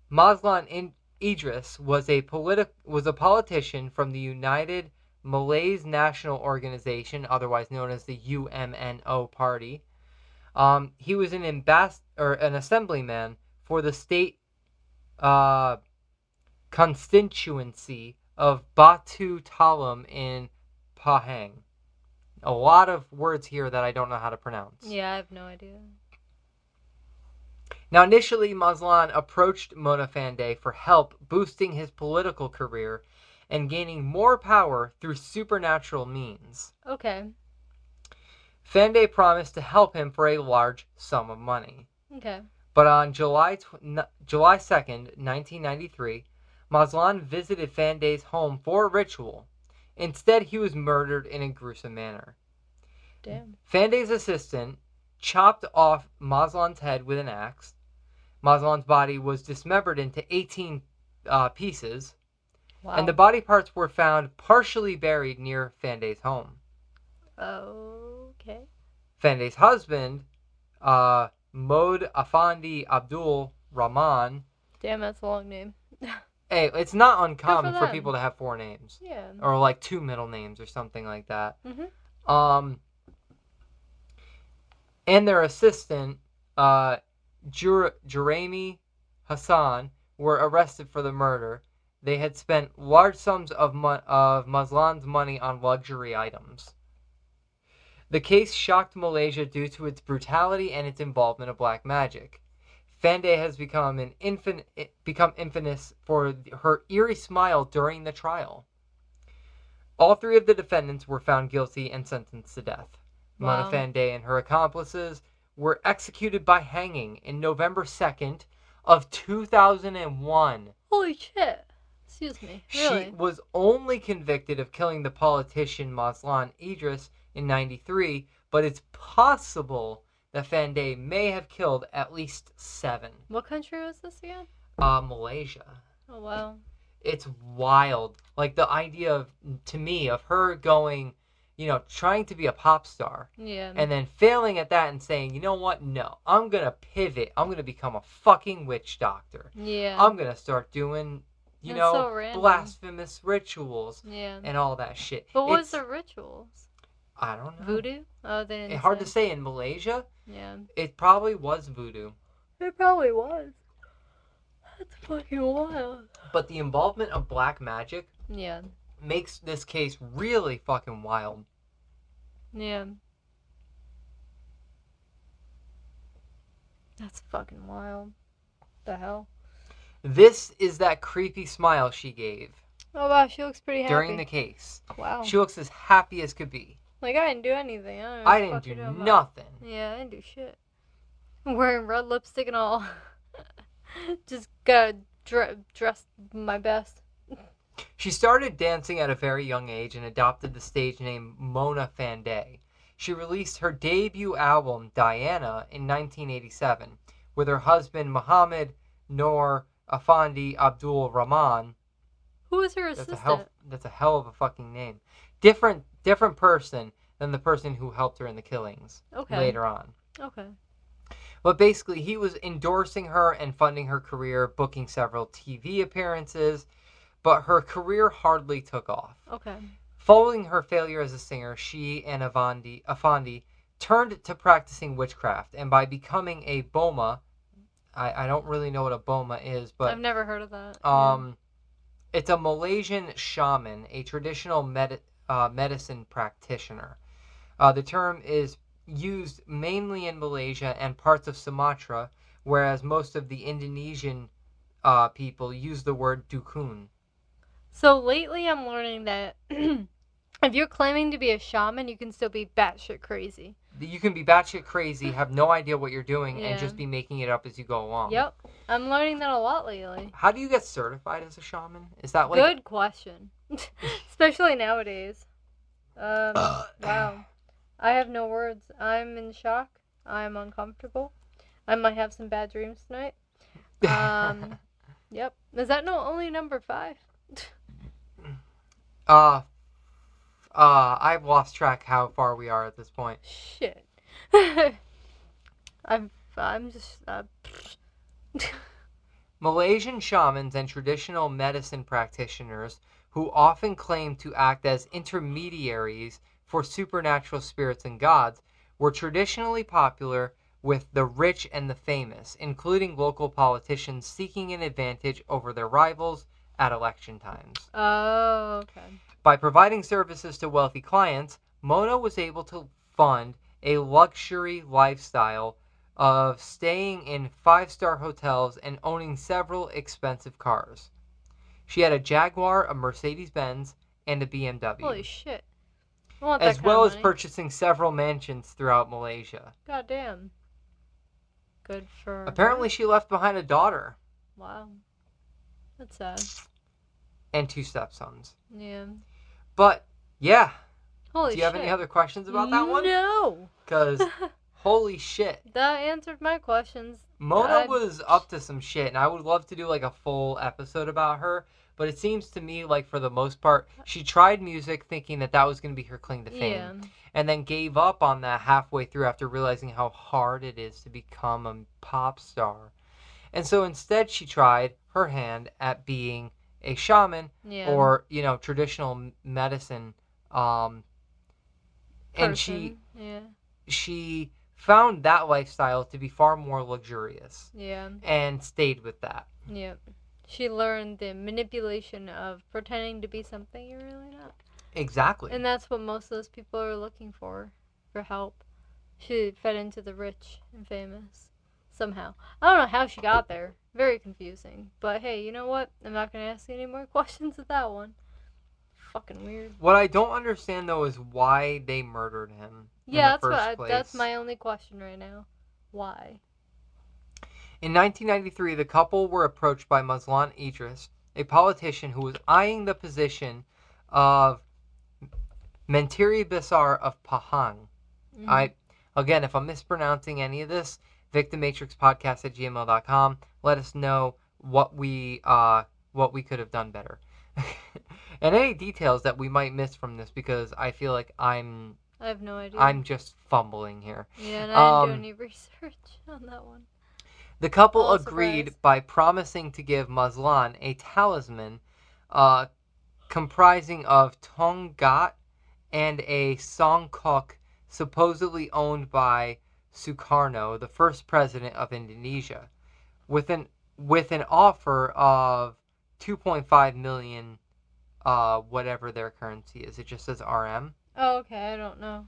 Mazlan Idris was a politician from the United Malays National Organization, otherwise known as the UMNO Party. He was an assemblyman for the state constituency of Batu Talam in Pahang. A lot of words here that I don't know how to pronounce. Yeah, I have no idea. Now, initially, Mazlan approached Mona Fandey for help boosting his political career and gaining more power through supernatural means. Okay. Fandey promised to help him for a large sum of money. Okay. But on July 2nd, 1993, Mazlan visited Fandey's home for a ritual. Instead, he was murdered in a gruesome manner. Damn. Fandey's assistant chopped off Mazlan's head with an axe. Mazlan's body was dismembered into 18 pieces. Wow. And the body parts were found partially buried near Fandey's home. Okay. Fandey's husband, Mohd Afandi Abdul Rahman. Damn, that's a long name. Hey, it's not uncommon for them. people to have 4 names. Yeah. Or like 2 middle names or something like that. Mm-hmm. And their assistant, Juremi Hassan, were arrested for the murder. They had spent large sums of Mazlan's money on luxury items. The case shocked Malaysia due to its brutality and its involvement of black magic. Fandey has become infamous for her eerie smile during the trial. All 3 of the defendants were found guilty and sentenced to death. Wow. Mona Fandey and her accomplices were executed by hanging in November 2nd of 2001. Holy shit. Excuse me. Really? She was only convicted of killing the politician Mazlan Idris in 93, but it's possible that Fandey may have killed at least 7. What country was this again? Malaysia. Oh, wow. It's wild. Like, the idea to me, of her going, trying to be a pop star. Yeah. And then failing at that and saying, you know what? No, I'm going to pivot. I'm going to become a fucking witch doctor. Yeah. I'm going to start doing, That's so random. blasphemous rituals Yeah. and all that shit. But what was the rituals? I don't know. Voodoo? Oh, they didn't It's hard say. to say. In Malaysia, Yeah. it probably was voodoo. It probably was. That's fucking wild. But the involvement of black magic Yeah. makes this case really fucking wild. Yeah. That's fucking wild. The hell? This is that creepy smile she gave Oh wow, she looks pretty happy. during the case. Wow. She looks as happy as could be. Like, I didn't do anything. I don't know what I the didn't fuck do you're talking about. nothing. Yeah, I didn't do shit. I'm wearing red lipstick and all. Just gotta dress my best. She started dancing at a very young age and adopted the stage name Mona Fandey. She released her debut album, Diana, in 1987, with her husband Muhammad Noor Afandi Abdul Rahman. Who was her That's assistant? a hell of a fucking name. Different person than the person who helped her in the killings Okay. later on. Okay. But basically, he was endorsing her and funding her career, booking several TV appearances, but her career hardly took off. Okay. Following her failure as a singer, she and Afandi turned to practicing witchcraft, and by becoming a boma, I don't really know what a boma is, but I've never heard of that. it's a Malaysian shaman, a traditional medicine practitioner. The term is used mainly in Malaysia and parts of Sumatra, whereas most of the Indonesian people use the word dukun. So lately I'm learning that if you're claiming to be a shaman, you can still be batshit crazy. You can be batshit crazy, have no idea what you're doing, and Yeah. just be making it up as you go along. Yep. I'm learning that a lot lately. How do you get certified as a shaman? Is that like... Good question. Especially nowadays. Wow. I have no words. I'm in shock. I'm uncomfortable. I might have some bad dreams tonight. Yep. Is that only number 5? I've lost track how far we are at this point. Shit. I'm just Malaysian shamans and traditional medicine practitioners who often claim to act as intermediaries for supernatural spirits and gods were traditionally popular with the rich and the famous, including local politicians seeking an advantage over their rivals at election times. Oh, okay. By providing services to wealthy clients, Mona was able to fund a luxury lifestyle of staying in 5-star hotels and owning several expensive cars. She had a Jaguar, a Mercedes-Benz, and a BMW. Holy shit. I want that As kind well of as money. purchasing several mansions throughout Malaysia. God damn. Good for Apparently her. she left behind a daughter Wow. That's sad. and 2 stepsons. Yeah. But, yeah. Holy shit. Do you have any other questions about that one? No. Because, holy shit. That answered my questions. Mona was up to some shit, and I would love to do like a full episode about her. But it seems to me like for the most part, she tried music thinking that that was going to be her claim to fame. Yeah. And then gave up on that halfway through after realizing how hard it is to become a pop star. And so instead she tried her hand at being a shaman or, traditional medicine. And Person. she found that lifestyle to be far more luxurious. Yeah. And stayed with that. Yeah. She learned the manipulation of pretending to be something you're really not. Exactly. And that's what most of those people are looking for help. She fed into the rich and famous. Somehow. I don't know how she got there. Very confusing. But hey, you know what? I'm not going to ask you any more questions of that one. Fucking weird. What I don't understand, though, is why they murdered him in the first place. That's my only question right now. Why? In 1993, the couple were approached by Mazlan Idris, a politician who was eyeing the position of Menteri Besar of Pahang. Mm-hmm. Again, if I'm mispronouncing any of this, victimmatrixpodcast@gmail.com. Let us know what we could have done better. And any details that we might miss from this, because I feel like I have no idea. I'm just fumbling here. Yeah, and I didn't do any research on that one. The couple agreed by promising to give Mazlan a talisman comprising of Tonggat and a Songkok supposedly owned by Sukarno, the first president of Indonesia, with an offer of 2.5 million, whatever their currency is. It just says RM. Oh, okay. I don't know.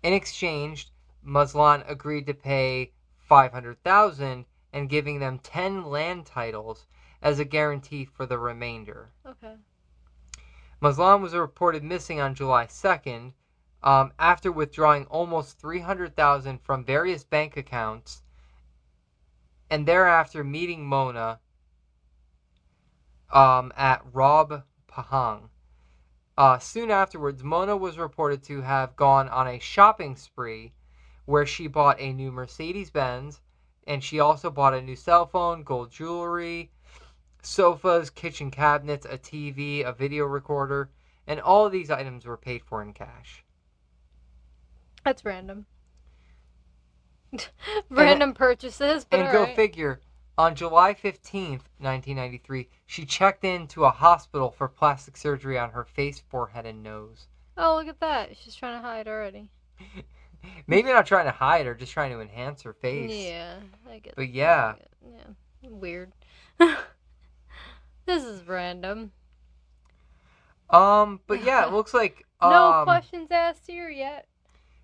In exchange, Mazlan agreed to pay 500,000 and giving them 10 land titles as a guarantee for the remainder. Okay. Mazlan was reported missing on July 2nd, after withdrawing almost 300,000 from various bank accounts, and thereafter meeting Mona at Rob Pahang. Soon afterwards, Mona was reported to have gone on a shopping spree where she bought a new Mercedes-Benz, and she also bought a new cell phone, gold jewelry, sofas, kitchen cabinets, a TV, a video recorder, and all of these items were paid for in cash. That's random. Random purchases, but and go figure, on July 15th, 1993, she checked into a hospital for plastic surgery on her face, forehead, and nose. Oh, look at that. She's trying to hide already. Maybe not trying to hide her, just trying to enhance her face. Yeah, I get it. But yeah. Yeah, weird. This is random. But yeah, it looks like... no questions asked here yet.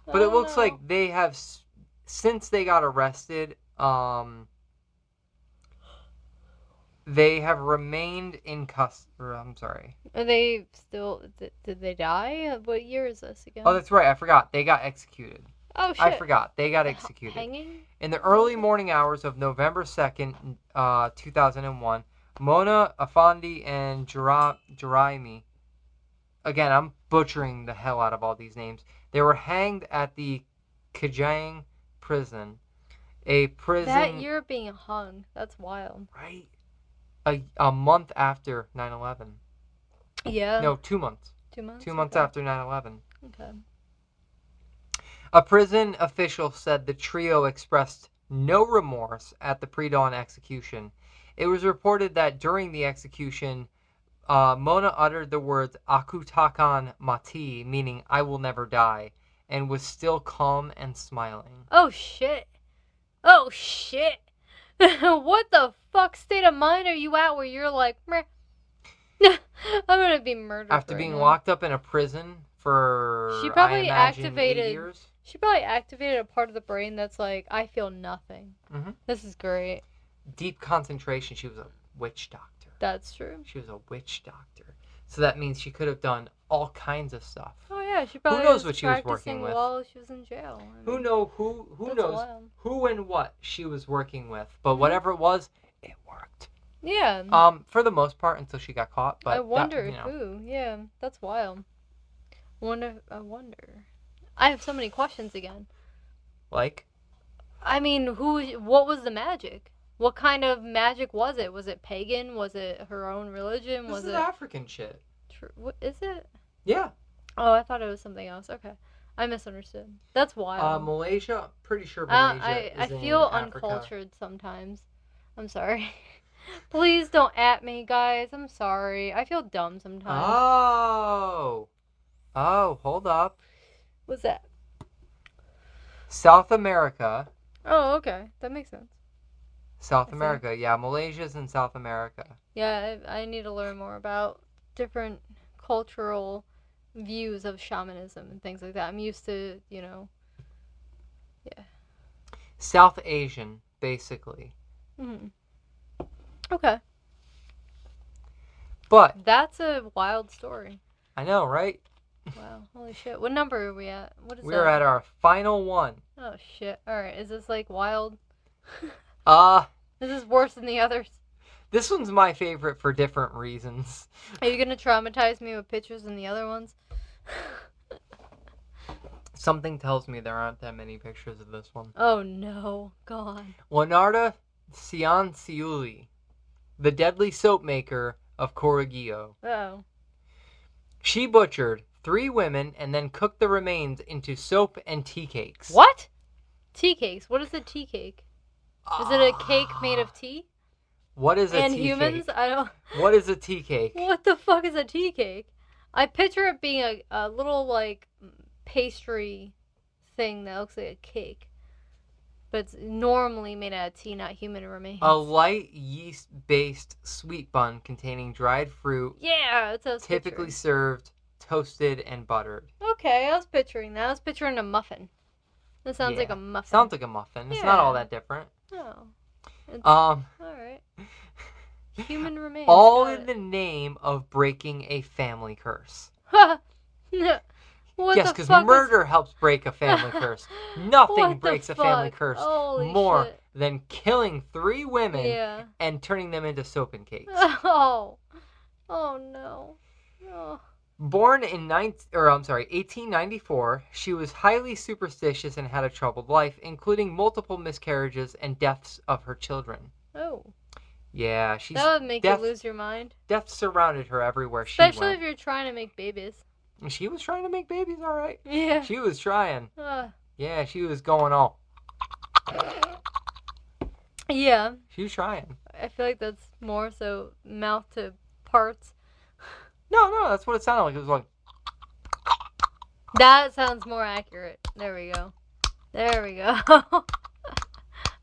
But it looks like they have, since they got arrested, they have remained in custody. I'm sorry. Are they still? Did they die? What year is this again? Oh, that's right. I forgot. They got executed. Oh shit! I forgot. They got executed. Hanging? In the early morning hours of November 2nd, 2001, Mona Afandi and Juraimi, again, I'm butchering the hell out of all these names, they were hanged at the Kajang prison. A prison... That year of being hung. That's wild. Right? A month after 9/11. Yeah. No, 2 months. 2 months? 2 months Okay. after 9/11. Okay. A prison official said the trio expressed no remorse at the pre-dawn execution. It was reported that during the execution, Mona uttered the words "Aku takan mati," meaning "I will never die," and was still calm and smiling. Oh shit. Oh shit. What the fuck state of mind are you at where you're like, meh. I'm gonna be murdered After right being now. locked up in a prison for, She probably I imagine, activated- 8 years. She probably activated a part of the brain that's like, I feel nothing. Mhm. This is great. Deep concentration. She was a witch doctor. That's true. She was a witch doctor. So that means she could have done all kinds of stuff. Oh yeah, she probably knows was what she was practicing working with? while she was in jail. I Who mean, know who that's knows wild. who and what she was working with, but Mhm. whatever it was, it worked. Yeah. For the most part, until she got caught. But I wonder that, you know. who. Yeah, that's wild. I wonder. I have so many questions again. Like, I mean, what was the magic? What kind of magic was it? Was it pagan? Was it her own religion? this Was is it African shit. What is it? Yeah. Oh, I thought it was something else. Okay. I misunderstood. That's wild. Malaysia. Pretty sure Malaysia I is in feel Africa. uncultured sometimes. I'm sorry. Please don't at me, guys. I'm sorry. I feel dumb sometimes. Oh, hold up. What's that? South America. Oh, okay. That makes sense. South I see. America. Yeah, Malaysia's in South America. Yeah, I need to learn more about different cultural views of shamanism and things like that. I'm used to, South Asian, basically. Mhm. Okay. But That's a wild story. I know, right? Wow. Holy shit. What number are we at? What is We're that? at our final one. Oh shit. Alright, is this like wild? This Is this worse than the others? one's my favorite for different reasons. Are you gonna traumatize me with pictures in the other ones? Something tells me there aren't that many pictures of this one. Oh no. God. Leonarda Cianciulli, the deadly soap maker of Correggio. Oh. She butchered 3 women and then cooked the remains into soap and tea cakes. What? Tea cakes. What is a tea cake? Is it a cake made of tea? What is a And tea humans? cake? I don't. What is a tea cake? What the fuck is a tea cake? I picture it being a little like pastry thing that looks like a cake, but it's normally made out of tea, not human remains. A light yeast-based sweet bun containing dried fruit, Yeah, that's what I was typically picturing. served toasted and buttered. Okay, I was picturing that. I was picturing a muffin. That sounds like Yeah. a muffin. Sounds like a muffin. It's not all Yeah. that different. Oh. It's, Um, alright. Human remains. all got in it. the name of breaking a family curse. What Yes, the because fuck was- murder helps break a family curse. Nothing What the breaks a family fuck? curse Holy more shit. than killing 3 women Yeah. and turning them into soap and cakes. Oh. Oh no. Oh. Born in 1894, she was highly superstitious and had a troubled life, including multiple miscarriages and deaths of her children. Oh. Yeah, That would make death- you lose your mind. death surrounded her everywhere Especially she if you're trying to make babies. went. She was trying to make babies, all right. Yeah. She was trying. Uh, Yeah, she was going all. yeah. She was trying. I feel like that's more so mouth to parts. No, that's what it sounded like. It was like, That sounds more accurate. There we go. There we go.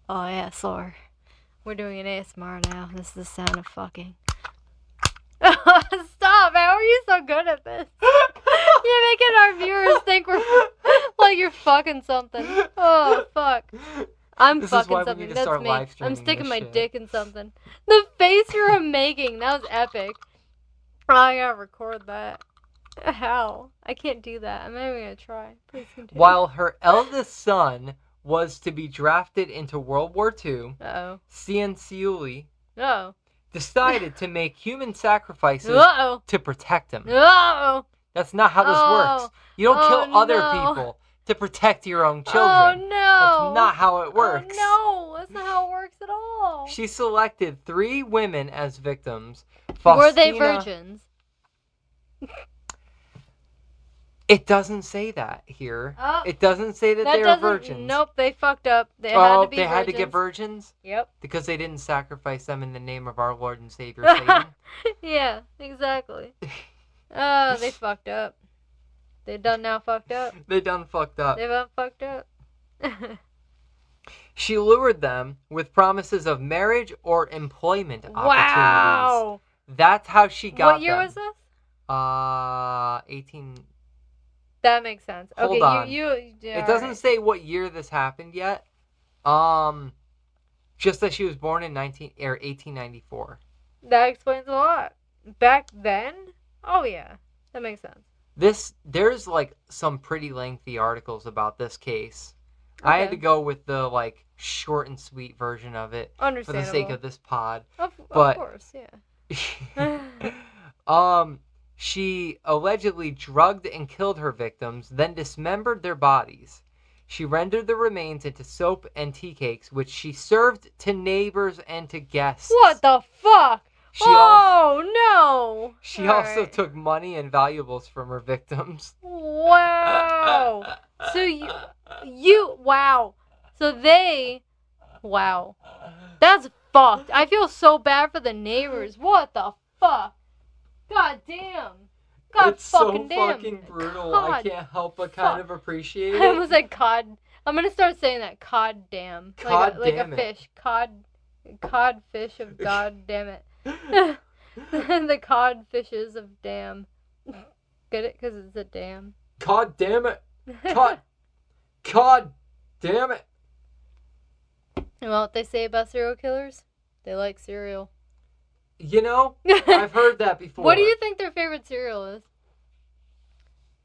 Oh yeah, slower. We're doing an ASMR now. This is the sound of fucking. Stop! How are you so good at this? You're making our viewers think we're like like you're fucking something. Oh, fuck. I'm This is fucking why we something. need to That's start me. live I'm streaming sticking this my shit. dick in something. The face you were making, that was epic. Oh, I gotta record that. How? I can't do that. I'm not even gonna try. Please continue. While her eldest son was to be drafted into World War II, Uh-oh. Cianciulli Uh-oh. decided to make human sacrifices Uh-oh. to protect him. Uh-oh. That's not how this works. You don't kill other no. people to protect your own Oh, children. no. That's not how it works. Oh, no. That's not how it works at all. She selected 3 women as victims. Were they Faustina- virgins? It doesn't say that here. Oh, It doesn't say that they were doesn't. virgins. Nope, they fucked up. They had to be they virgins. had to get virgins? Yep. Because they didn't sacrifice them in the name of our Lord and Savior Satan. Yeah, exactly. Oh, they fucked up. They done now fucked up. They done fucked up. They done fucked up. She lured them with promises of marriage or employment opportunities. Wow. That's how she got What year them. was this? 18... That makes sense. Hold Okay, on. It It doesn't say what year this happened yet. Just that she was born in 1894. That explains a lot. Back then? Oh yeah, that makes sense. There's like some pretty lengthy articles about this case. I had Okay. to go with the like short and sweet version of it for Understandable. the sake of this pod. Of but- course, yeah. She allegedly drugged and killed her victims, then dismembered their bodies. She rendered the remains into soap and tea cakes, which she served to neighbors and to guests. What the fuck? She al- No. She All also right. took money and valuables from her victims. Wow. So wow. So wow. That's fucked. I feel so bad for the neighbors. What the fuck? God damn. God It's so fucking damn. fucking brutal. I God can't help but fuck. kind of appreciate I it. was like cod. I'm gonna start saying that. Cod damn. Cod like damn a it. fish. Cod fish of god damn it. The cod fishes of damn. Get it? Because it's a dam. God damn it. God damn it. You know what they say about serial killers? They like cereal. You know, I've heard that before. What do you think their favorite cereal is?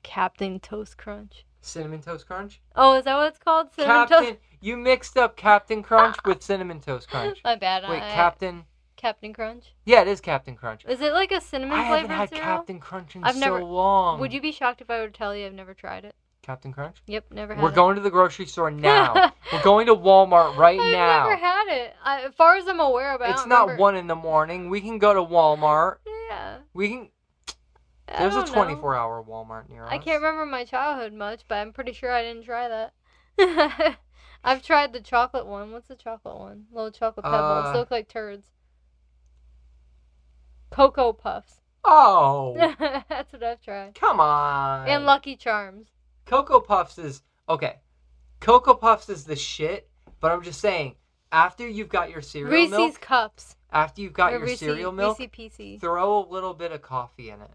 Captain Toast Crunch. Cinnamon Toast Crunch? Oh, is that what it's called? Cinnamon Captain, Toast. you mixed up Captain Crunch with Cinnamon Toast Crunch. My bad. Wait, Captain? Captain Crunch. Yeah, it is Captain Crunch. Is it like a cinnamon I haven't flavored had cereal? Captain Crunch in I've so never- long. Would you be shocked if I were to tell you I've never tried it? Captain Crunch? Yep, never had We're it. going to the grocery store now. We're going to Walmart right I've now. never had it. As far as I'm aware of it, I It's don't not remember. 1 in the morning. We can go to Walmart. Yeah. We can. I There's a don't know. 24-hour Walmart near us. I can't remember my childhood much, but I'm pretty sure I didn't try that. I've tried the chocolate one. What's the chocolate one? Little chocolate pebbles. They look like turds. Cocoa Puffs. Oh, That's what I've tried. come on. And Lucky Charms. Cocoa Puffs is okay. Cocoa Puffs is the shit, but I'm just saying, after you've got your cereal Reese's milk, Cups. after you've got Or your cereal milk, Reese PC. throw a little bit of coffee in it.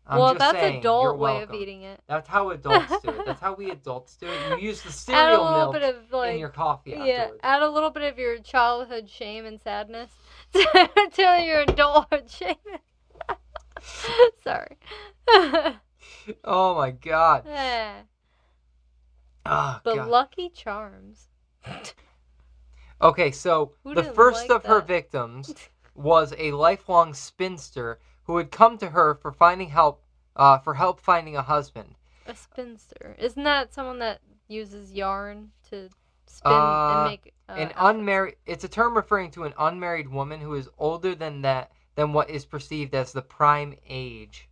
I'm Well, just that's saying, adult you're way welcome. of eating it. That's how adults do it. That's how we adults do it. You use the Add a cereal little milk bit of like in your coffee yeah, afterwards. add a little bit of your childhood shame and sadness to your adulthood shame. Sorry. Oh my god. Eh, Oh, but god. Lucky Charms. Okay, so Who the didn't first like of her that? victims was a lifelong spinster who had come to her for help finding a husband. A spinster. Isn't that someone that uses yarn to spin and make An outfits? unmarried. It's a term referring to an unmarried woman who is older than what is perceived as the prime age.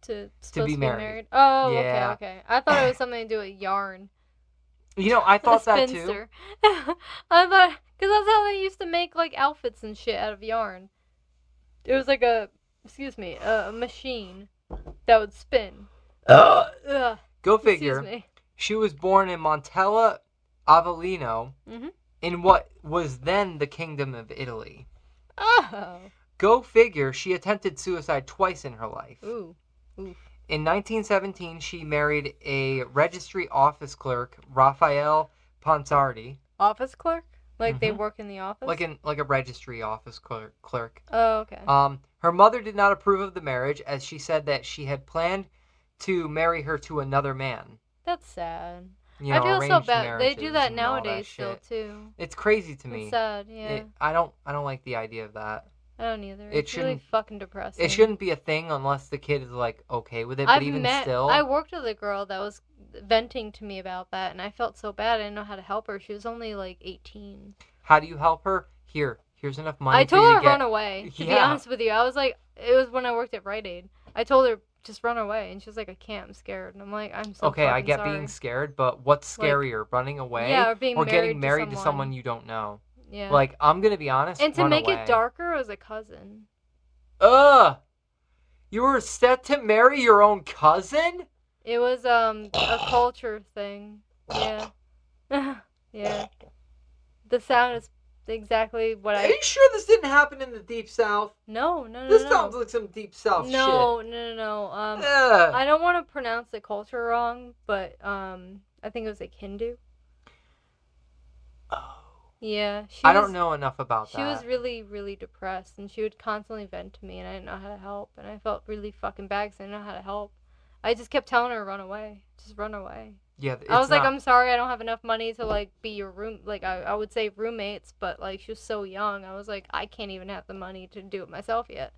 to be be married. married. Oh, Yeah. okay. I thought it was something to do with yarn. You know, I thought A that too. spinster. I thought, because that's how they used to make like outfits and shit out of yarn. It was like a machine that would spin. Ugh. Go figure. Excuse me. She was born in Montella, Avellino, Mhm. in what was then the Kingdom of Italy. Oh. Go figure, she attempted suicide twice in her life. Ooh. In 1917, she married a registry office clerk, Raphael Ponsardi. Office clerk? Like they Mhm. work in the office? Like a registry office clerk. Oh, okay. Her mother did not approve of the marriage, as she said that she had planned to marry her to another man. That's sad. You I know, feel so arranged bad. They do marriages that and all nowadays still shit. too. It's crazy to me. It's sad, yeah. I don't like the idea of that. I don't either. It It's really shouldn't- fucking depressing. It shouldn't be a thing unless the kid is like okay with it. I But worked with a girl that was venting to me about that, and I felt so bad. I didn't know how to help her. She was only like 18. how do you help her? Here's enough money. I told for you her to to get... run away. To be Yeah. honest with you, I was like, it was when I worked at Rite Aid. I told her just run away, and she was like, I can't. I'm scared. And I'm like, I'm so Okay, I fucking get sorry. being scared, but what's Like, scarier, running away yeah, or being getting married to to someone. someone you don't know? Yeah. Like, I'm gonna be honest. And to run make away. it darker, it was a cousin. Ugh! You were set to marry your own cousin? It was a culture thing. Yeah. Yeah. The sound is exactly what Are I. you sure this didn't happen in the Deep South? No. This sounds like some Deep South No. shit. I don't want to pronounce the culture wrong, but I think it was like Hindu. Oh. Yeah. I don't know enough about that. She was really, really depressed, and she would constantly vent to me, and I didn't know how to help, and I felt really fucking bad because I didn't know how to help. I just kept telling her, run away. Just run away. Yeah, I was like, I'm sorry, I don't have enough money to, like, be your room. Like, I would say roommates, but, like, she was so young. I was like, I can't even have the money to do it myself yet.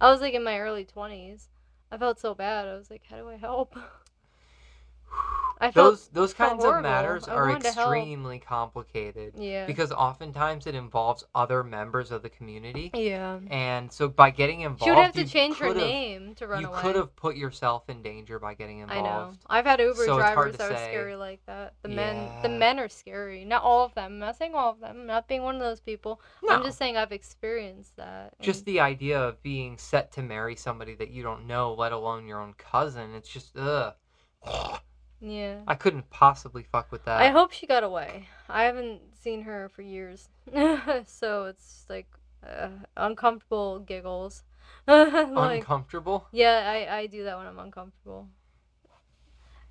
I was, like, in my early 20s. I felt so bad. I was like, how do I help? Those kinds of horrible. matters I are wanted to help. extremely complicated. Yeah. Because oftentimes it involves other members of the community. Yeah. And so by getting involved, She would have to you change her could've- name to run away. You could have put yourself in danger by getting involved. I know. I've had Uber So it's hard drivers to that were say. scary like that. The Yeah. men are scary. Not all of them. I'm not saying all of them. I'm not being one of those people. No. I'm just saying I've experienced that. Just the idea of being set to marry somebody that you don't know, let alone your own cousin, it's just, ugh. Yeah. I couldn't possibly fuck with that. I hope she got away. I haven't seen her for years. So it's like uncomfortable giggles. Like, Uncomfortable? yeah, I do that when I'm uncomfortable.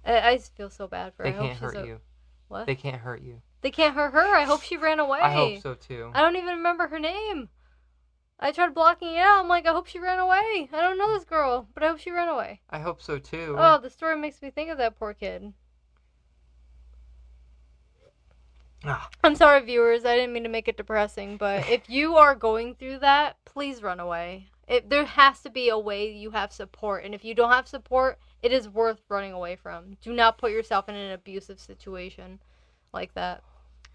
I just feel so bad for her. They I hope can't she's hurt you. What? They can't hurt you. They can't hurt her. I hope she ran away. I hope so too. I don't even remember her name. I tried blocking it out. I'm like, I hope she ran away. I don't know this girl, but I hope she ran away. I hope so too. Oh, the story makes me think of that poor kid. Ah. I'm sorry, viewers. I didn't mean to make it depressing, but if you are going through that, please run away. There has to be a way you have support, and if you don't have support, it is worth running away from. Do not put yourself in an abusive situation like that.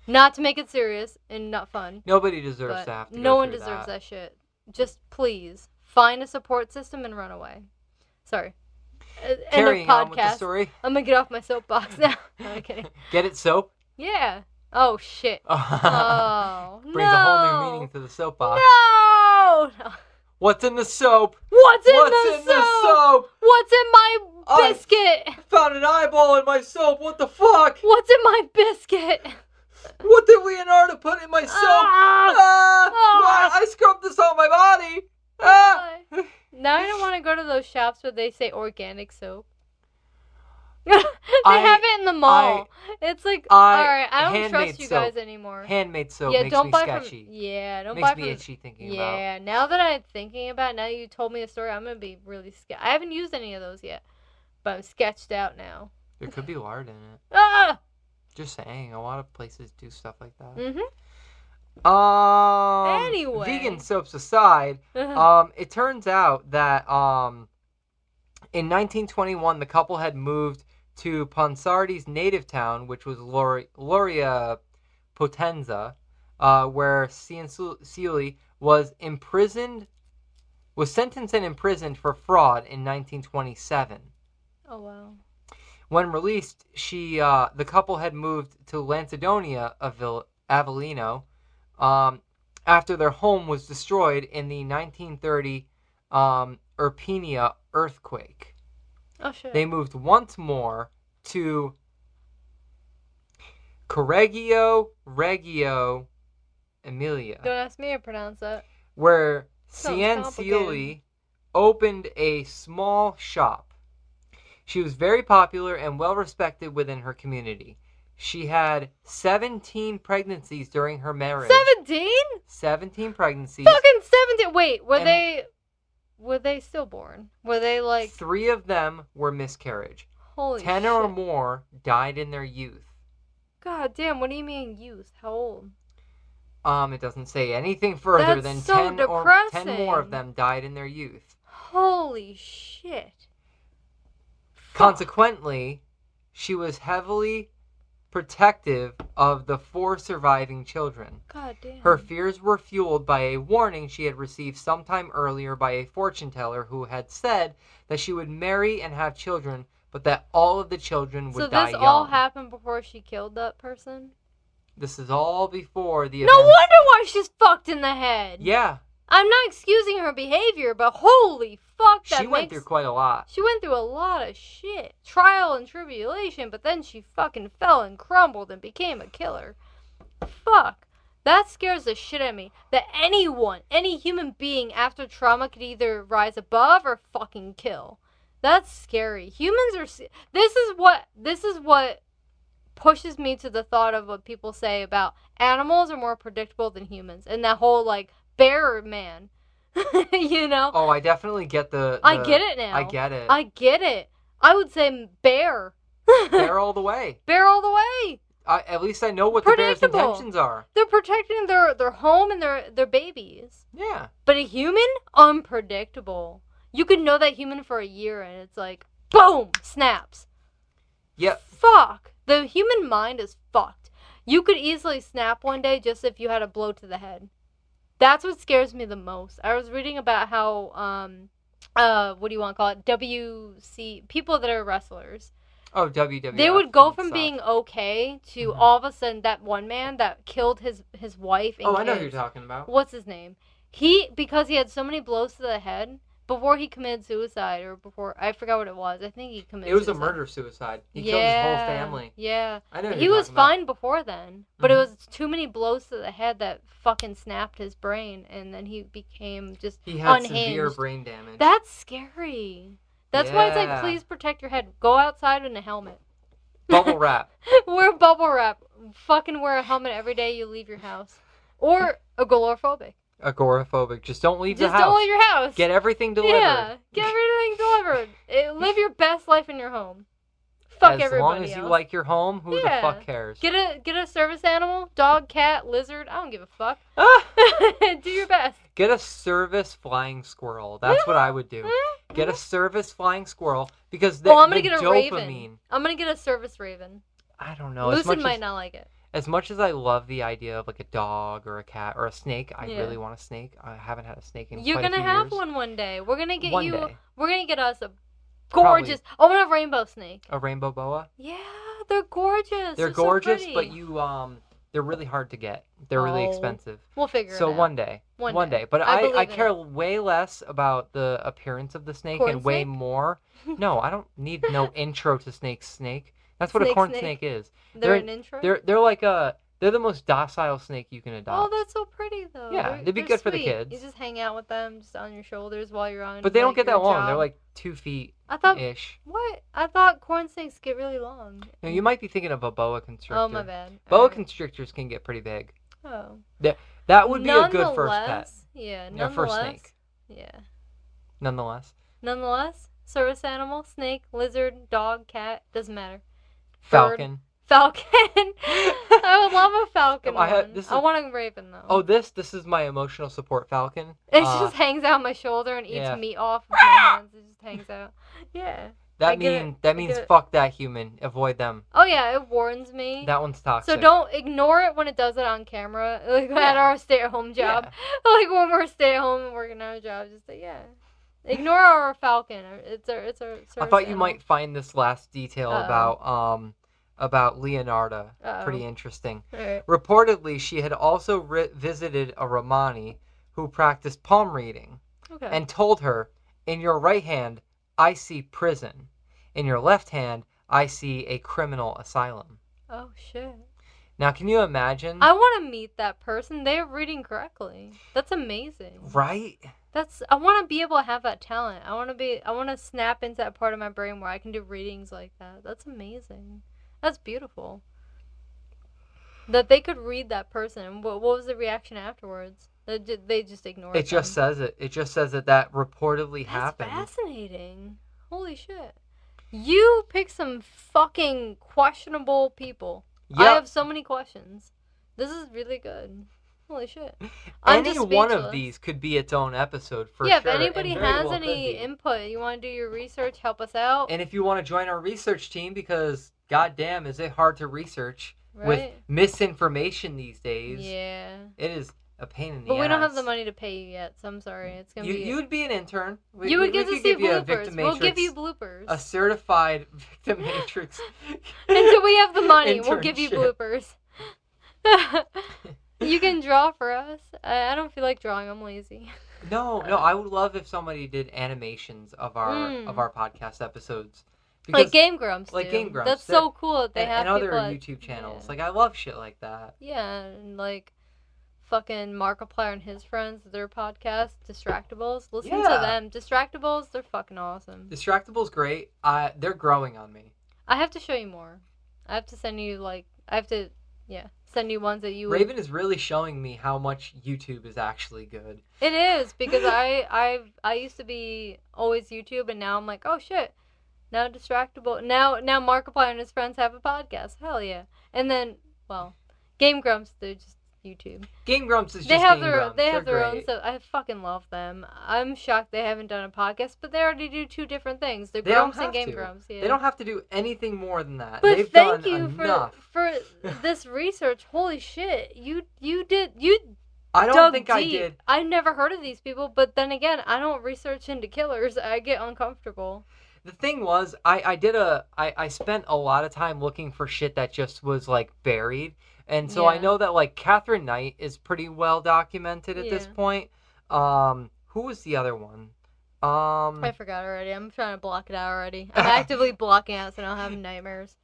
Not to make it serious and not fun. Nobody deserves But to have to no go one through deserves that. that shit. Just please find a support system and run away. Sorry. End Carrying of on with the podcast. story. I'm gonna get off my soapbox now. No, I'm kidding. Get it, soap? Yeah. Oh shit. Oh Brings a whole new meaning to the soapbox. No. What's in the soap? What's in What's the in soap? the soap? What's in my I- biscuit? Found an eyeball in my soap. What the fuck? What's in my biscuit? What did Leonardo put in my soap? Ah! Why? I scrubbed this on my body. Ah! Now I don't want to go to those shops where they say organic soap. They have it in the mall. It's like, alright, I don't handmade trust you soap. guys anymore. Handmade soap Yeah, makes don't me buy sketchy. from. Yeah, don't Makes buy me from. itchy thinking about. Yeah, now that I'm thinking about it, now you told me a story, I'm gonna be really scared. I haven't used any of those yet, but I'm sketched out now. There could be lard in it. Ah! Just saying, a lot of places do stuff like that. Mm-hmm. Anyway. Vegan soaps aside, it turns out that in 1921 the couple had moved to Ponsardi's native town, which was Lauria Potenza, where Cianciulli was sentenced and imprisoned for fraud in 1927. Oh, wow. When released, the couple had moved to Lancedonia, Avellino, after their home was destroyed in the 1930 Irpinia earthquake. Oh, shit. They moved once more to Correggio Reggio Emilia, Don't ask me to pronounce that. where Sounds Cianciulli opened a small shop. She was very popular and well respected within her community. She had 17 pregnancies during her marriage. 17? 17 pregnancies. Fucking 17. Wait, And- were they stillborn? Were they like 3 of them were miscarriage. holy 10 shit. or more died in their youth. God damn, what do you mean youth? How old? It doesn't say anything further That's than so 10 or 10 more of depressing. them died in their youth. Holy shit. Fuck. Consequently, she was heavily protective of the 4 surviving children. God damn. Her fears were fueled by a warning she had received sometime earlier by a fortune teller who had said that she would marry and have children, but that all of the children would So die this young. all happened before she killed that person? This is all before the No events. wonder why she's fucked in the head. Yeah, I'm not excusing her behavior, but holy fuck, that she went through quite a lot. She went through a lot of shit. Trial and tribulation, but then she fucking fell and crumbled and became a killer. Fuck. That scares the shit out of me. That anyone, any human being after trauma could either rise above or fucking kill. That's scary. Humans are... This is what pushes me to the thought of what people say about animals are more predictable than humans. And that whole, like, bear man. You know? Oh, I definitely get I get it now. I get it. I get it. I would say bear. Bear all the way. Bear all the way. At least I know what the bear's Predictable. intentions are. They're protecting their home and their babies. Yeah. But a human, unpredictable. You could know that human for a year and it's like, boom, snaps. Yep. Fuck. The human mind is fucked. You could easily snap one day just if you had a blow to the head. That's what scares me the most. I was reading about how, what do you want to call it? WC, people that are wrestlers. Oh, WWF. They would go and from stuff. being okay to Mhm. all of a sudden that one man that killed his wife and Oh, kids. I know who you're talking about. What's his name? Because he had so many blows to the head before he committed suicide, or before, I forgot what it was. I think he committed It was suicide. a murder-suicide. He killed his whole family. Yeah. I know who He you're was talking about. fine before then, but it Mhm. was too many blows to the head that fucking snapped his brain, and then he became just He had unhinged. severe brain damage. That's scary. That's why it's like, Yeah. please protect your head. Go outside in a helmet. Bubble wrap. Wear bubble wrap. Fucking wear a helmet every day you leave your house. Or agoraphobic. Agoraphobic. Just don't leave Just the house. don't leave your house. Get everything delivered. Yeah, get everything delivered. Live your best life in your home. Fuck as everybody long as else. you like your home, who Yeah. the fuck cares? Get a service animal, dog, cat, lizard. I don't give a fuck. Ah! Do your best. Get a service flying squirrel. That's what I would do. Get a service flying squirrel because the, I'm gonna the get a dopamine. raven. I'm gonna get a service raven. I don't know. As Lucid much might as, not like it. as much as I love the idea of like a dog or a cat or a snake, I Yeah. really want a snake. I haven't had a snake in You're quite a gonna few have years. one day. We're gonna get One you. day. We're gonna get us a Probably. gorgeous. I want a rainbow snake. A rainbow boa. Yeah, they're gorgeous. They're so gorgeous, pretty. but they're really hard to get. They're really Oh, expensive. We'll figure it So out. one day. One day. But I I believe in care it. way less about the appearance of the snake Corn and way snake? more. No, I don't need no intro to snake. That's what a Snake corn snake. snake is. They're an intro. They're like they're the most docile snake you can Oh, adopt. that's so pretty though. Yeah, they'd be they're good for the sweet. kids. You just hang out with them, just on your shoulders while you're on. But they don't like, get that your long. They're job. like 2 feet I thought. ish. What? I thought corn snakes get really long. No, you might be thinking of a boa constrictor. Oh my bad. Boa Alright. constrictors can get pretty big. Oh. That would be a good first pet. Nonetheless, yeah. Yeah, first snake. Yeah. Nonetheless, Service animal, snake, lizard, dog, cat, doesn't matter. Bird. falcon. Falcon. I would love a falcon. I had- one. this I is- want a raven though. Oh, this is my emotional support falcon. It just hangs out on my shoulder and eats yeah. meat off of my hands. It just hangs out. Yeah. I that get it. means that I means get it. fuck that human. Avoid them. Oh yeah, it warns me. That one's toxic. So don't ignore it when it does it on camera, like at Yeah. our stay-at-home job. Yeah. Like when we're stay-at-home and working our job, just say yeah. Ignore our falcon. It's our I service thought you animal. might find this last detail about Leonarda pretty interesting. Alright. Reportedly, she had also visited a Ramani who practiced palm reading Okay. and told her, "In your right hand, I see prison. In your left hand, I see a criminal asylum." Oh shit. Now, can you imagine? I want to meet that person. They're reading correctly. That's amazing. Right? I want to be able to have that talent. I want to snap into that part of my brain where I can do readings like that. That's amazing. That's beautiful. That they could read that person. What was the reaction afterwards? They just ignored It just says it. It just says that reportedly happened. That's fascinating. Holy shit. You pick some fucking questionable people. Yep. I have so many questions. This is really good. Holy shit. Any one of these could be its own episode for yeah, sure. If anybody has any input, you want to do your research, help us out. And if you want to join our research team, because goddamn, is it hard to research with misinformation these days? Yeah. It is a pain in the ass. But we don't have the money to pay you yet, so I'm sorry. It's gonna be. You would be an intern. You would get to see bloopers. We'll give you bloopers. A certified Victim Matrix. Until we have the money, we'll give you bloopers. You can draw for us. I don't feel like drawing. I'm lazy. No. I would love if somebody did animations of our podcast episodes. Because, like Game Grumps. Like Game Grumps. That's so cool that they have and other people YouTube channels. Yeah. Like I love shit like that. Yeah, and like fucking Markiplier and his friends, their podcast, Distractables. Listen to them. Distractables, they're fucking awesome. Distractable's great. They're growing on me. I have to show you more. I have to send you send you ones that you would... Raven is really showing me how much YouTube is actually good. It is, because I used to be always YouTube, and now I'm like, oh shit. Now Distractable. Now Markiplier and his friends have a podcast. Hell yeah. And then, well, Game Grumps, they're just YouTube. Game Grumps is just Game Grumps. They have their own stuff. I fucking love them. I'm shocked they haven't done a podcast, but they already do two different things. They're Grumps and Game Grumps. Yeah. They don't have to do anything more than that. But They've thank done you enough. for this research. Holy shit. You I don't think I did. I never heard of these people, but then again, I don't research into killers. I get uncomfortable. The thing was, I spent a lot of time looking for shit that just was like buried. And so I know that like Catherine Knight is pretty well documented at this point. Who was the other one? I forgot already. I'm trying to block it out already. I'm actively blocking out so I don't have nightmares.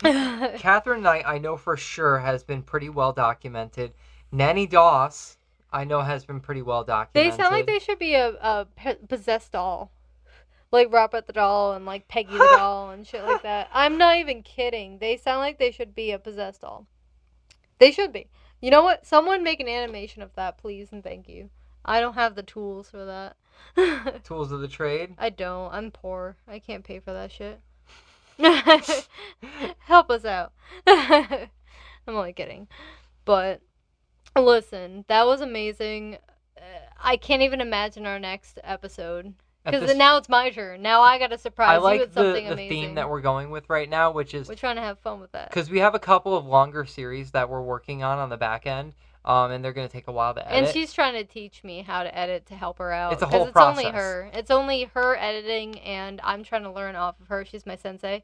Catherine Knight, I know for sure, has been pretty well documented. Nanny Doss, I know, has been pretty well documented. They sound like they should be a possessed doll. Like Robert the Doll and like Peggy the Doll and shit like that. I'm not even kidding. They sound like they should be a possessed doll. They should be. You know what? Someone make an animation of that, please, and thank you. I don't have the tools for that. Tools of the trade? I don't. I'm poor. I can't pay for that shit. Help us out. I'm only kidding. But, listen, that was amazing. I can't even imagine our next episode. Because now it's my turn. Now I gotta surprise you with something amazing. I like the theme that we're going with right now, which is... We're trying to have fun with that. Because we have a couple of longer series that we're working on the back end, and they're going to take a while to edit. And she's trying to teach me how to edit to help her out. It's a whole process. It's only her editing, and I'm trying to learn off of her. She's my sensei.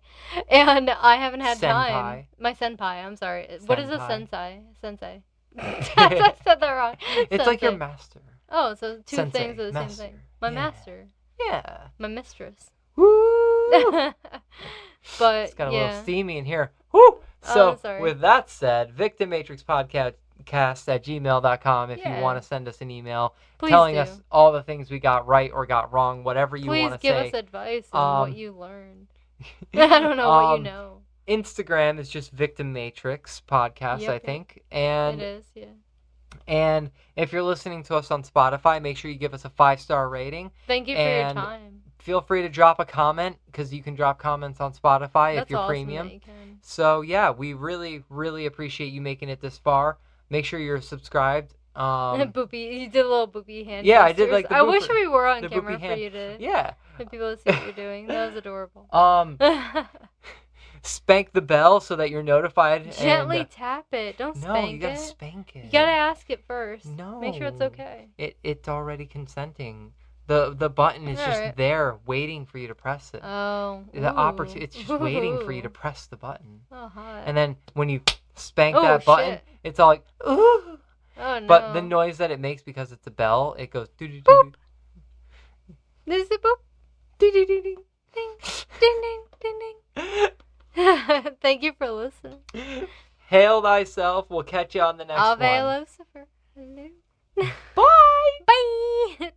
And I haven't had time. My senpai, I'm sorry. Senpai. What is a sensei? Sensei. I said that wrong. It's sensei. Like your master. Oh, so two sensei, things are the master. same thing. My master. Yeah. My mistress. Woo! But it's got a little steamy in here. Woo! So, sorry. With that said, Victim Matrix Podcast at gmail.com if you want to send us an email telling us all the things we got right or got wrong, whatever you want to say. Please give us advice on what you learned. I don't know what you know. Instagram is just Victim Matrix Podcast, I think. And it is, yeah. And if you're listening to us on Spotify, make sure you give us a 5-star rating. Thank you for your time. Feel free to drop a comment, because you can drop comments on Spotify if you're awesome premium. That you can. So, yeah, we really, really appreciate you making it this far. Make sure you're subscribed. Boopy, you did a little boopy hand. Yeah, gestures. I did like the I wish we were on camera for you to. Yeah. For people to see what you're doing. That was adorable. Spank the bell so that you're notified. Gently tap it. Don't spank it. No, you gotta spank it. You gotta ask it first. No. Make sure it's okay. It's already consenting. The button is just there waiting for you to press it. Oh. It's just waiting for you to press the button. Oh, hot. And then when you spank that button, it's all like, ooh. Oh, no. But the noise that it makes, because it's a bell, it goes doo doo doo. Boop. This is a boop. Ding ding ding ding. Ding ding ding ding ding. Thank you for listening. Hail thyself. We'll catch you on the next Ave one. Lucifer. Hello. Bye! Bye.